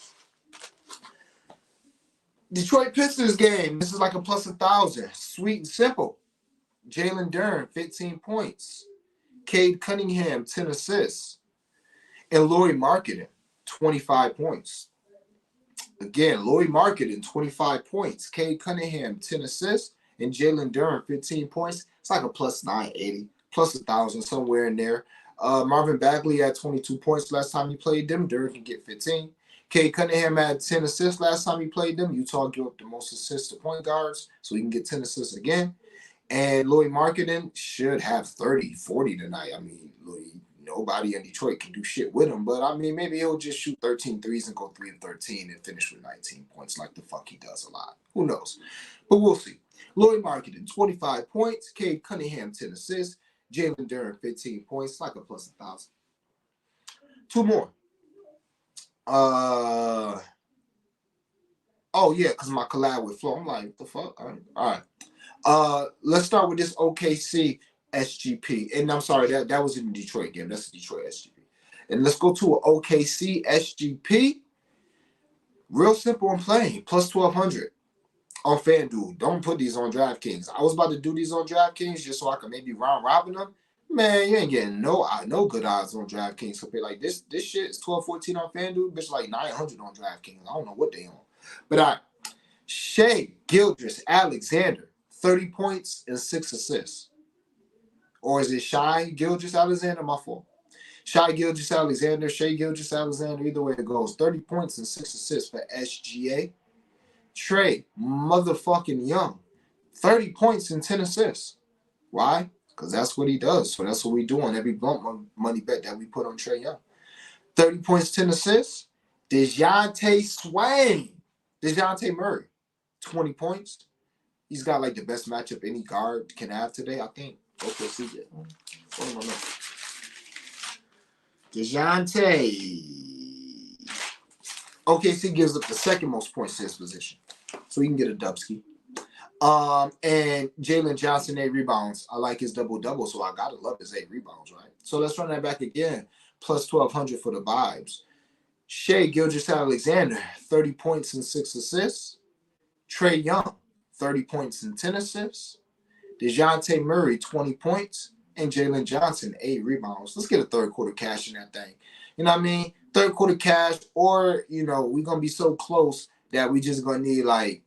Detroit Pistons game. This is like a plus 1,000. Sweet and simple. Jalen Duren, 15 points. Cade Cunningham, 10 assists. And Lauri Markkanen, 25 points. Again, Lauri Markkanen, 25 points. Cade Cunningham, 10 assists. And Jalen Duren, 15 points. It's like a plus 980, plus 1,000, somewhere in there. Marvin Bagley had 22 points last time he played them. Duren can get 15. Cade Cunningham had 10 assists last time he played them. Utah gave up the most assists to point guards, so he can get 10 assists again. And Lauri Markkanen should have 30, 40 tonight. I mean, nobody in Detroit can do shit with him, but I mean, maybe he'll just shoot 13 threes and go 3 of 13 and finish with 19 points like the fuck he does a lot. Who knows? But we'll see. Lauri Markkanen, 25 points. Cade Cunningham, 10 assists. Jalen Duren, 15 points, like a plus 1,000. 2 more. Oh yeah, because my collab with Flo. I'm like, what the fuck? All right. Let's start with this OKC SGP. And I'm sorry, that was in the Detroit game. That's the Detroit SGP. And let's go to an OKC SGP. Real simple and plain. Plus 1,200 on FanDuel. Don't put these on DraftKings. I was about to do these on DraftKings just so I could maybe round robin them. Man, you ain't getting no good odds on DraftKings. So like this shit is 12-14 on FanDuel. Bitch, like 900 on DraftKings. I don't know what they on. But all right. Shai Gilgeous-Alexander, 30 points and 6 assists. Or is it Shai Gilgeous-Alexander? My fault. Shai Gilgeous-Alexander, either way it goes. 30 points and 6 assists for SGA. Trae motherfucking Young, 30 points and 10 assists. Why? Because that's what he does. So that's what we do on every blunt money bet that we put on Trae Young. 30 points, 10 assists. DeJounte Murray, 20 points. He's got like the best matchup any guard can have today, I think. OKC did. DeJounte. OKC gives up the second most points to his position. So he can get a dubski. And Jalen Johnson, 8 rebounds. I like his double-double, so I gotta love his 8 rebounds, right? So let's run that back again. Plus 1,200 for the vibes. Shai Gilgeous-Alexander, 30 points and 6 assists. Trae Young, 30 points and 10 assists. DeJounte Murray, 20 points. And Jalen Johnson, 8 rebounds. Let's get a third quarter cash in that thing. You know what I mean? Third quarter cash, or, we're going to be so close that we just going to need like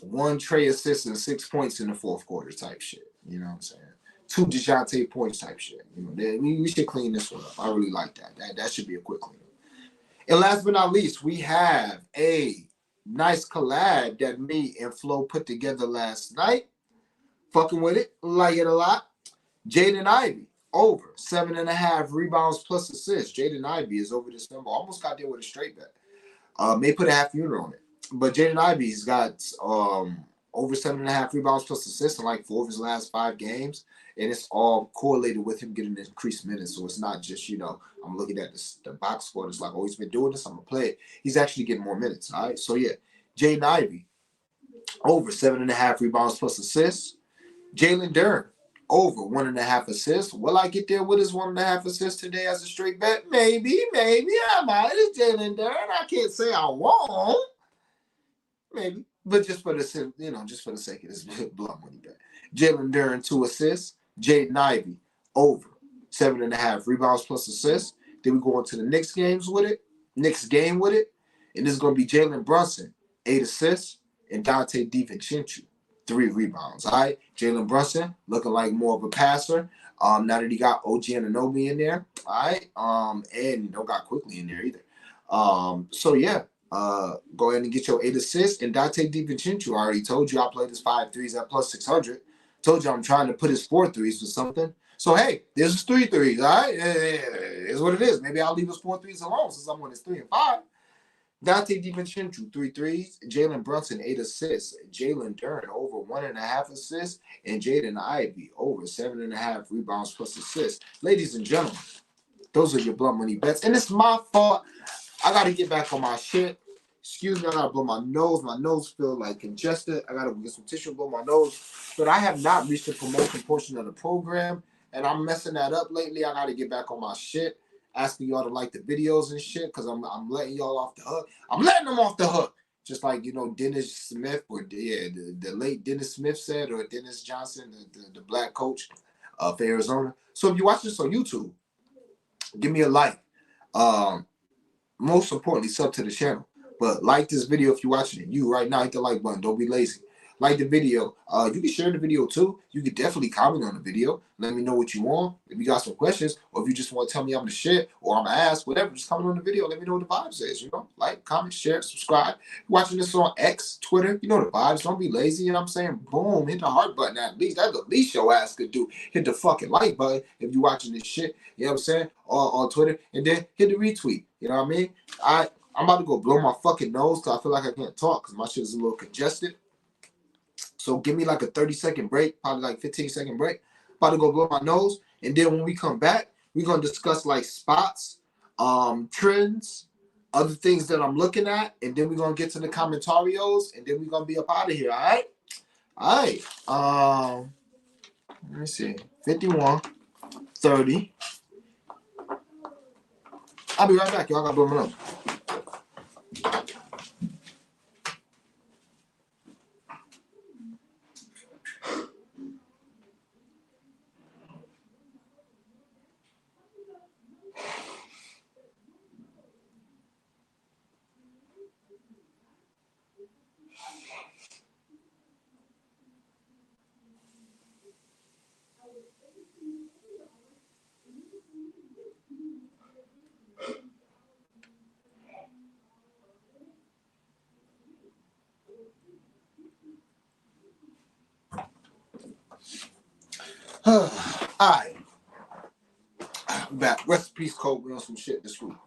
1 Trae assist and 6 points in the fourth quarter type shit. You know what I'm saying? 2 DeJounte points type shit. We should clean this one up. I really like that. That should be a quick cleanup. And last but not least, we have a nice collab that me and Flo put together last night. Fucking with it. Like it a lot. Jaden Ivey, over 7.5 rebounds plus assists. Jaden Ivey is over this number. Almost got there with a straight bet. May put a half unit on it. But Jaden Ivey's got over 7.5 rebounds plus assists in like 4 of his last 5 games. And it's all correlated with him getting increased minutes. So it's not just, I'm looking at the box score. It's like, oh, he's been doing this, I'm going to play it. He's actually getting more minutes. All right. So, yeah, Jaden Ivey, over 7.5 rebounds plus assists. Jalen Duren, over 1.5 assists. Will I get there with his 1.5 assists today as a straight bet? Maybe. I might. It's Jalen Duren. I can't say I won't. Maybe. But just for the sake of this blunt money bet. Jalen Duren, 2 assists. Jaden Ivey, over 7.5 rebounds plus assists. Then we go into the Knicks game with it. And this is going to be Jalen Brunson, 8 assists. and Dante DiVincenzo, 3 rebounds. All right, Jalen Brunson looking like more of a passer. Now that he got OG Anunoby in there, all right, and don't got Quickly in there either. So yeah, go ahead and get your 8 assists. And Dante DiVincenzo, I already told you I played his 5 threes at plus 600. Told you I'm trying to put his 4 threes for something. So hey, there's his 3 threes. All right, it's what it is. Maybe I'll leave his 4 threes alone since I'm on his 3 and 5. Dante DiVincenzo, 3 threes. Jalen Brunson, 8 assists. Jalen Duren, over 1.5 assists. And Jaden Ivey, over 7.5 rebounds plus assists. Ladies and gentlemen, those are your blunt money bets. And it's my fault. I got to get back on my shit. Excuse me, I got to blow my nose. My nose feels like congested. I got to get some tissue and blow my nose. But I have not reached the promotion portion of the program. And I'm messing that up lately. I got to get back on my shit. Asking y'all to like the videos and shit because I'm letting y'all off the hook. I'm letting them off the hook. Just like, Dennis Smith or the late Dennis Smith said, or Dennis Johnson, the black coach for Arizona. So if you watch this on YouTube, give me a like. Most importantly, sub to the channel. But like this video if you're watching it. You right now, hit the like button. Don't be lazy. Like the video. You can share the video too. You can definitely comment on the video. Let me know what you want. If you got some questions, or if you just want to tell me I'm the shit, or I'm ass, whatever, just comment on the video. Let me know what the vibes is. Like, comment, share, subscribe. You're watching this on X, Twitter. You know the vibes. Don't be lazy. You know what I'm saying? Boom, hit the heart button at least. That's the least your ass could do. Hit the fucking like button if you're watching this shit. You know what I'm saying? On Twitter, and then hit the retweet. You know what I mean? I'm about to go blow my fucking nose because I feel like I can't talk because my shit is a little congested. So give me like a 30-second break, probably like 15-second break. About to go blow my nose. And then when we come back, we're going to discuss like spots, trends, other things that I'm looking at. And then we're going to get to the commentarios. And then we're going to be up out of here, all right? All right. Let me see. 51, 30. I'll be right back, y'all. I got to blow my nose. All right. I'm back. Rest in peace, Kobe, on some shit this week.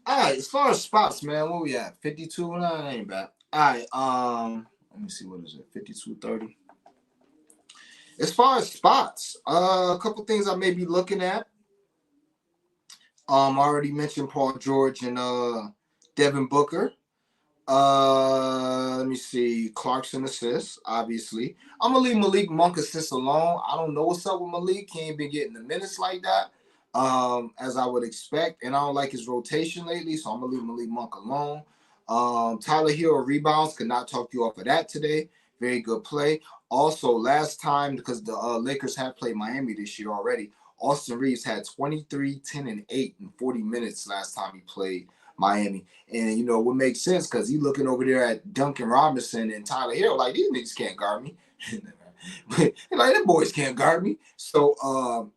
All right, as far as spots, man, what we at? 52? No, that ain't bad. All right, let me see, what is it? 52-30. As far as spots, a couple things I may be looking at. I already mentioned Paul George and Devin Booker. Let me see. Clarkson assists, obviously. I'm gonna leave Malik Monk assists alone. I don't know what's up with Malik. He ain't been getting the minutes like that, as I would expect. And I don't like his rotation lately, so I'm gonna leave Malik Monk alone. Tyler Hero rebounds. Could not talk you off of that today. Very good play. Also, last time, because the Lakers have played Miami this year already, Austin Reeves had 23, 10, and 8 in 40 minutes last time he played Miami. And, what makes sense because he's looking over there at Duncan Robinson and Tyler Hero like, these niggas can't guard me. But like, them boys can't guard me. So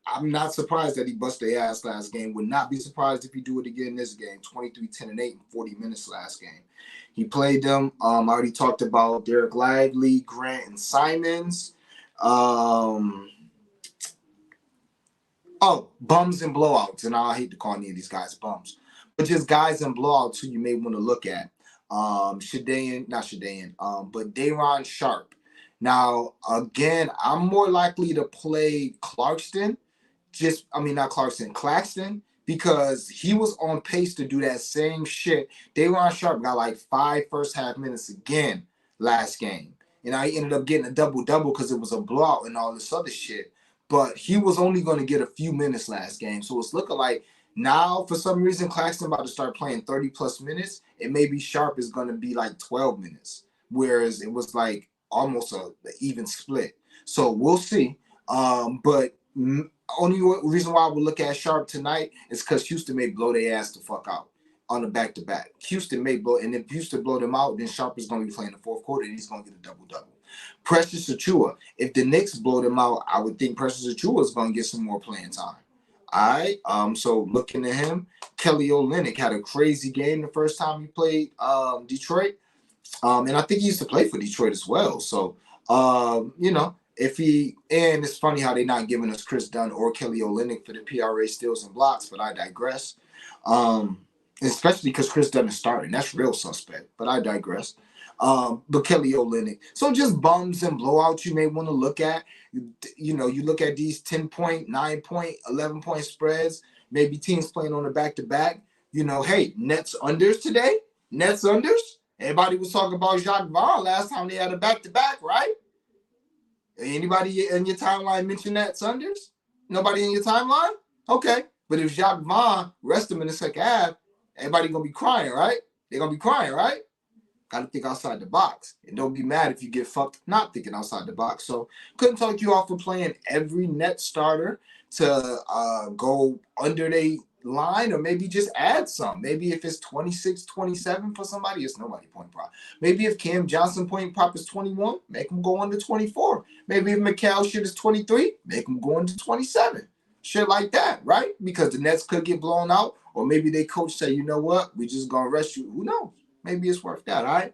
I'm not surprised that he busted their ass last game. Would not be surprised if he do it again this game. 23, 10, and 8 in 40 minutes last game. He played them. I already talked about Derek Lively, Grant, and Simons. Bums and blowouts. And I hate to call any of these guys bums. But just guys and blowouts who you may want to look at. But Day'Ron Sharpe. Now, again, I'm more likely to play Claxton, because he was on pace to do that same shit. Day'Ron Sharpe got like 5 first half minutes again last game. And I ended up getting a double-double because it was a blowout and all this other shit. But he was only going to get a few minutes last game. So it's looking like now, for some reason, Claxton about to start playing 30-plus minutes. And maybe Sharpe is going to be like 12 minutes. Whereas it was like almost an even split. So we'll see. But only reason why I would look at Sharpe tonight is because Houston may blow their ass the fuck out. on the back-to-back. Houston may blow, and if Houston blow them out, then Sharp is going to be playing the fourth quarter, and he's going to get a double-double. Precious Achiuwa, if the Knicks blow them out, I would think Precious Achiuwa is going to get some more playing time. All right. So looking at him, Kelly Olynyk had a crazy game the first time he played Detroit. And I think he used to play for Detroit as well. So, if he, and it's funny how they're not giving us Chris Dunn or Kelly Olynyk for the PRA steals and blocks, but I digress. Especially because Chris Dunn is starting. That's real suspect, but I digress. But Kelly Olynyk. So just bums and blowouts you may want to look at. You look at these 10-point, 9-point, 11-point spreads, maybe teams playing on the back-to-back. Hey, Nets unders today? Nets unders? Everybody was talking about Jacques Vaughn last time they had a back-to-back, right? Anybody in your timeline mention that unders? Nobody in your timeline? Okay. But if Jacques Vaughn rest him in the second half, everybody going to be crying, right? They're going to be crying, right? Got to think outside the box. And don't be mad if you get fucked not thinking outside the box. So couldn't talk you off for playing every net starter to go under their line, or maybe just add some. Maybe if it's 26, 27 for somebody, it's nobody point prop. Maybe if Cam Johnson point prop is 21, make him go under 24. Maybe if Mikal shit is 23, make him go under 27. Shit like that, right? Because the Nets could get blown out, or maybe they coach say, you know what, we just gonna rest you. Who knows? Maybe it's worth that, all right?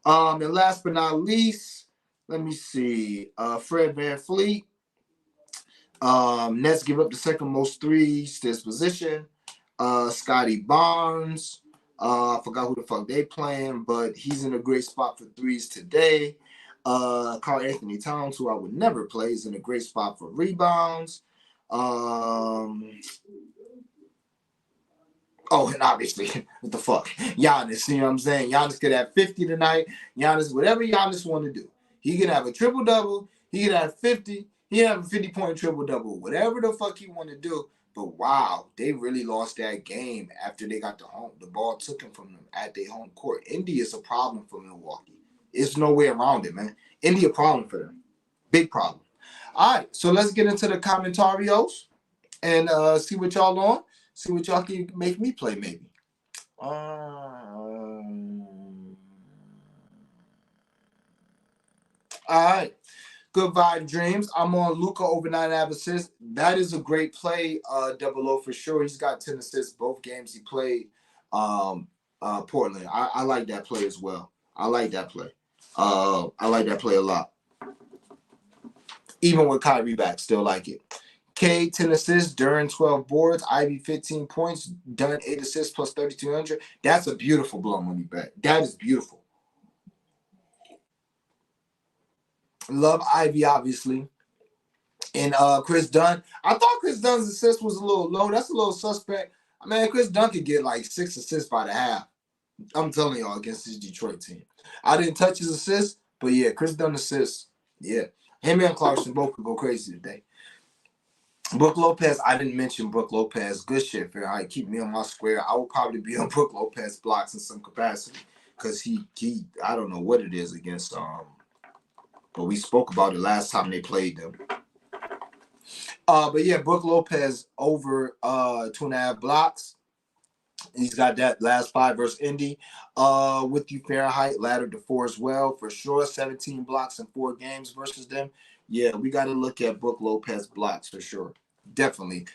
And last but not least, let me see. Fred VanVleet. Nets give up the second most threes to his position. Scotty Barnes. I forgot who the fuck they playing, but he's in a great spot for threes today. Karl Anthony Towns, who I would never play, is in a great spot for rebounds. And obviously, what the fuck? Giannis, you know what I'm saying? Giannis could have 50 tonight. Giannis, whatever Giannis want to do. He can have a triple-double. He can have 50. He can have a 50-point triple-double. Whatever the fuck he want to do. But wow, they really lost that game after they got the ball taken from them at their home court. Indy is a problem for Milwaukee. It's no way around it, man. Indy a problem for them. Big problem. All right, so let's get into the commentarios and see what y'all on. See what y'all can make me play, maybe. All right. Good vibe dreams. I'm on Luka over 9.5 assists. That is a great play, Double O for sure. He's got 10 assists both games he played. Portland. I like that play as well. I like that play. I like that play a lot. Even with Kyrie back, still like it. K, 10 assists, Duran 12 boards, Ivy 15 points, Dunn 8 assists plus 3,200. That's a beautiful blow money bet. That is beautiful. Love Ivy, obviously. And Chris Dunn. I thought Chris Dunn's assist was a little low. That's a little suspect. I mean, Chris Dunn could get like 6 assists by the half. I'm telling y'all, against this Detroit team. I didn't touch his assists, but yeah, Chris Dunn assists. Yeah. Him and Clarkson both could go crazy today. Brook Lopez, I didn't mention Brook Lopez. Good shit, Fahrenheit. Keep me on my square. I will probably be on Brook Lopez blocks in some capacity because he I don't know what it is against but we spoke about it last time they played them. But yeah, Brook Lopez over 2.5 blocks. He's got that last 5 versus Indy. With you, Fahrenheit, laddered to 4 as well for sure. 17 blocks in 4 games versus them. Yeah, we got to look at Brook Lopez blocks for sure. Definitely.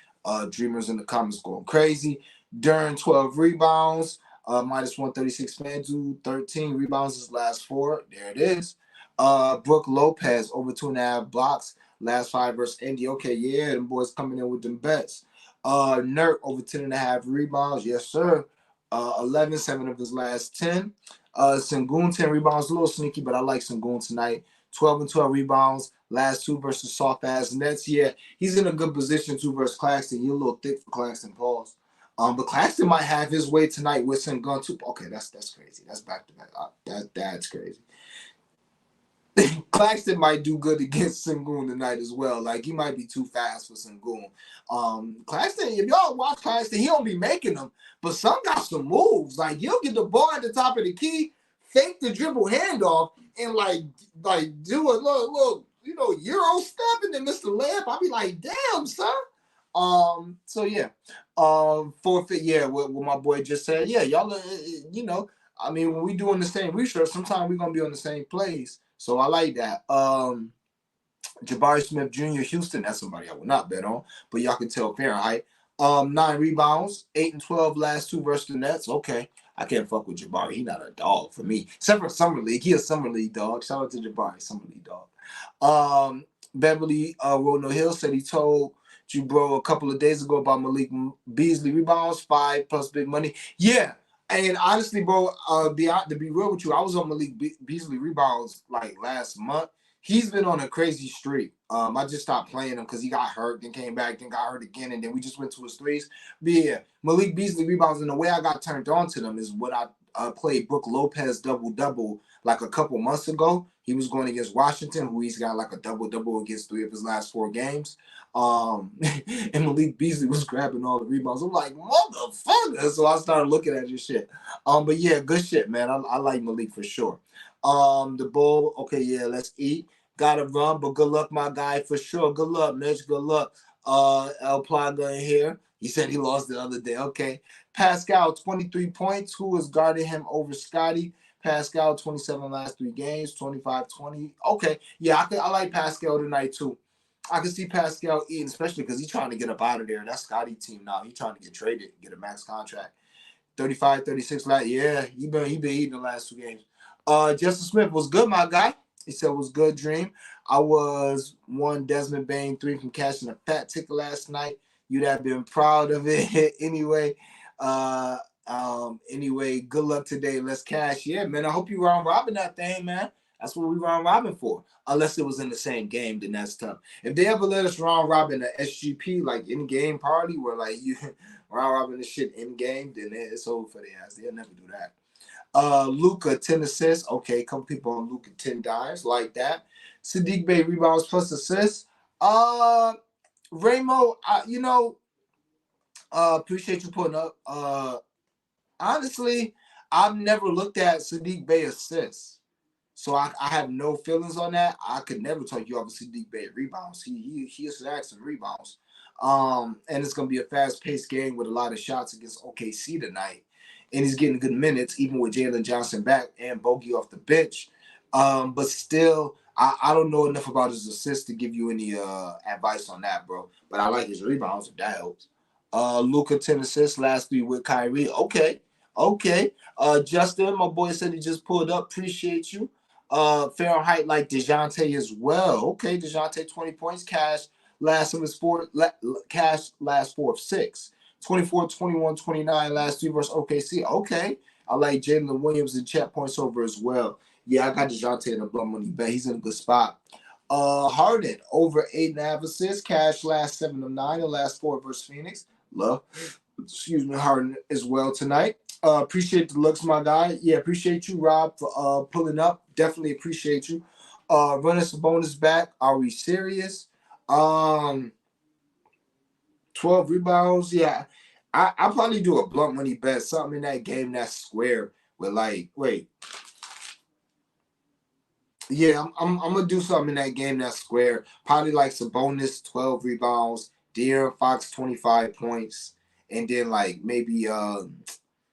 Dreamers in the comments going crazy. During 12 rebounds, minus 136 FanDuel, 13 rebounds his last 4. There it is. Brook Lopez over 2.5 blocks, last 5 versus Indy. Okay, yeah, them boys coming in with them bets. Nurk over 10.5 rebounds. Yes, sir. 11, 7 of his last 10. Sengun, 10 rebounds. A little sneaky, but I like Sengun tonight. 12 and 12 rebounds. Last 2 versus soft-ass Nets. Yeah, he's in a good position, 2 versus Claxton. You're a little thick for Claxton, pause. But Claxton might have his way tonight with Sengun, too. Okay, that's crazy. That's back-to-back. That's crazy. Claxton might do good against Sengun tonight as well. Like, he might be too fast for Sengun. Claxton, if y'all watch Claxton, he don't be making them, but some got some moves. Like, you'll get the ball at the top of the key, fake the dribble handoff, and like do a little Euro step and then miss the layup. I'll be like, damn, son. So yeah. Forfeit, yeah, what my boy just said. Yeah, y'all, I mean, when we doing the same research, sometimes we're gonna be on the same place. So I like that. Jabari Smith Jr. Houston, that's somebody I would not bet on, but y'all can tell Fahrenheit. 9 rebounds, 8 and 12 last two versus the Nets. Okay, I can't fuck with Jabari. He not a dog for me. Except for Summer League. He a Summer League dog. Shout out to Jabari, Summer League dog. Beverly Rono Hill said he told you, bro, a couple of days ago about Malik Beasley rebounds, 5 plus big money. Yeah. And honestly, bro, to be real with you, I was on Malik Beasley rebounds like last month. He's been on a crazy streak. I just stopped playing him because he got hurt, then came back, then got hurt again, and then we just went to his threes. But yeah, Malik Beasley rebounds, and the way I got turned on to them is when I played Brook Lopez double-double like a couple months ago. He was going against Washington, who he's got like a double-double against 3 of his last 4 games. And Malik Beasley was grabbing all the rebounds. I'm like, motherfucker. So I started looking at your shit. But yeah, good shit, man. I like Malik for sure. The Bull, okay, yeah, let's eat. Gotta run, but good luck, my guy, for sure. Good luck, Mitch. Good luck. El Plaga in here. He said he lost the other day. Okay. Pascal, 23 points. Who is guarding him over Scotty? Pascal, 27 last 3 games, 25-20. Okay. Yeah, I like Pascal tonight, too. I can see Pascal eating, especially because he's trying to get up out of there. That's Scotty team now. He's trying to get traded, get a max contract. 35, 36 last. Yeah, he been eating the last 2 games. Justin Smith was good, my guy. He said was good, Dream. I was one Desmond Bain 3 from cashing a fat ticket last night. You'd have been proud of it anyway. Anyway, good luck today. Let's cash. Yeah, man. I hope you round robin that thing, man. That's what we round robin for. Unless it was in the same game, then that's tough. If they ever let us round robin the SGP, like in game party, where like you round robin the shit in game, then it's over for the ass. They'll never do that. Luca 10 assists. Okay, a couple people on Luca 10 dimes like that. Sadiq Bey rebounds plus assists. Ramo, appreciate you putting up. Honestly, I've never looked at Sadiq Bey assists. So I have no feelings on that. I could never talk you off of Sadiq Bey rebounds. He has to add some rebounds. And it's gonna be a fast-paced game with a lot of shots against OKC tonight. And he's getting good minutes, even with Jalen Johnson back and Bogey off the bench. But still, I don't know enough about his assists to give you any advice on that, bro. But I like his rebounds, if that helps. Luka 10 assists last week with Kyrie. Okay. Justin, my boy said he just pulled up. Appreciate you. Fahrenheit like DeJounte as well. Okay, DeJounte 20 points. Cash last 4 of 6. 24, 21, 29 last 3 versus OKC. Okay. I like Jalen Williams and chat points over as well. Yeah, I got DeJounte in a blood money bet. He's in a good spot. Harden over 8.5 assists. Cash last 7 of 9 and last 4 versus Phoenix. Love. Excuse me, Harden as well tonight. Appreciate the looks, my guy. Yeah, appreciate you, Rob, for pulling up. Definitely appreciate you. Running some bonus back. Are we serious? 12 rebounds. Yeah. I'll probably do a blunt money bet. Something in that game that's square with like, wait. Yeah, I'm gonna do something in that game that's square. Probably like some bonus 12 rebounds, De'Aaron Fox 25 points, and then like maybe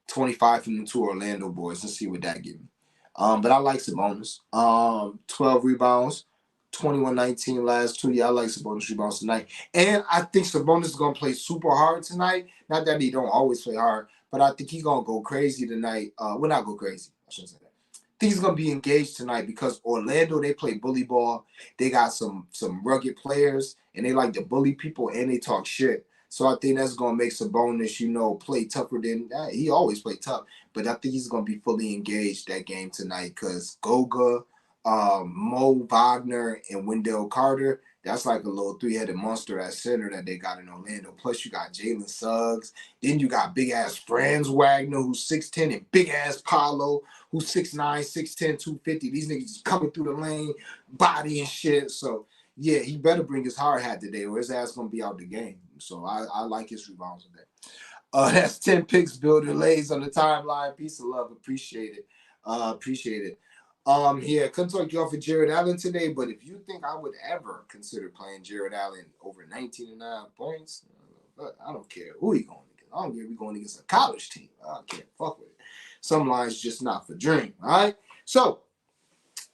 25 from the 2 Orlando boys. Let's see what that gives me. But I like Sabonis. 12 rebounds, 21-19 last 2. Yeah, I like Sabonis rebounds tonight. And I think Sabonis is gonna play super hard tonight. Not that he don't always play hard, but I think he's gonna go crazy tonight. Well, not go crazy. I shouldn't say that. I think he's gonna be engaged tonight because Orlando, they play bully ball. They got some rugged players and they like to bully people and they talk shit. So I think that's gonna make Sabonis, play tougher than that. He always played tough, but I think he's gonna be fully engaged that game tonight because Goga, Mo Wagner, and Wendell Carter. That's like a little 3-headed monster at center that they got in Orlando. Plus, you got Jalen Suggs. Then you got big ass Franz Wagner, who's 6'10", and big ass Paolo, who's 6'9", 6'10", 250. These niggas just coming through the lane, body and shit. So yeah, he better bring his hard hat today, or his ass gonna be out the game. So I like his rebounds today. That's 10 picks, Builder Lays on the timeline. Peace of love, appreciate it. Appreciate it. Yeah, couldn't talk you off of Jared Allen today, but if you think I would ever consider playing Jared Allen over 19.5 points, I don't care who he going I don't care if we're going against a college team. I can't fuck with it. Some lines just not for Dream. All right. So,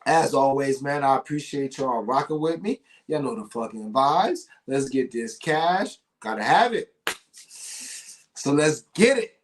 as always, man, I appreciate y'all rocking with me. Y'all know the fucking vibes. Let's get this cash. Gotta have it. So let's get it.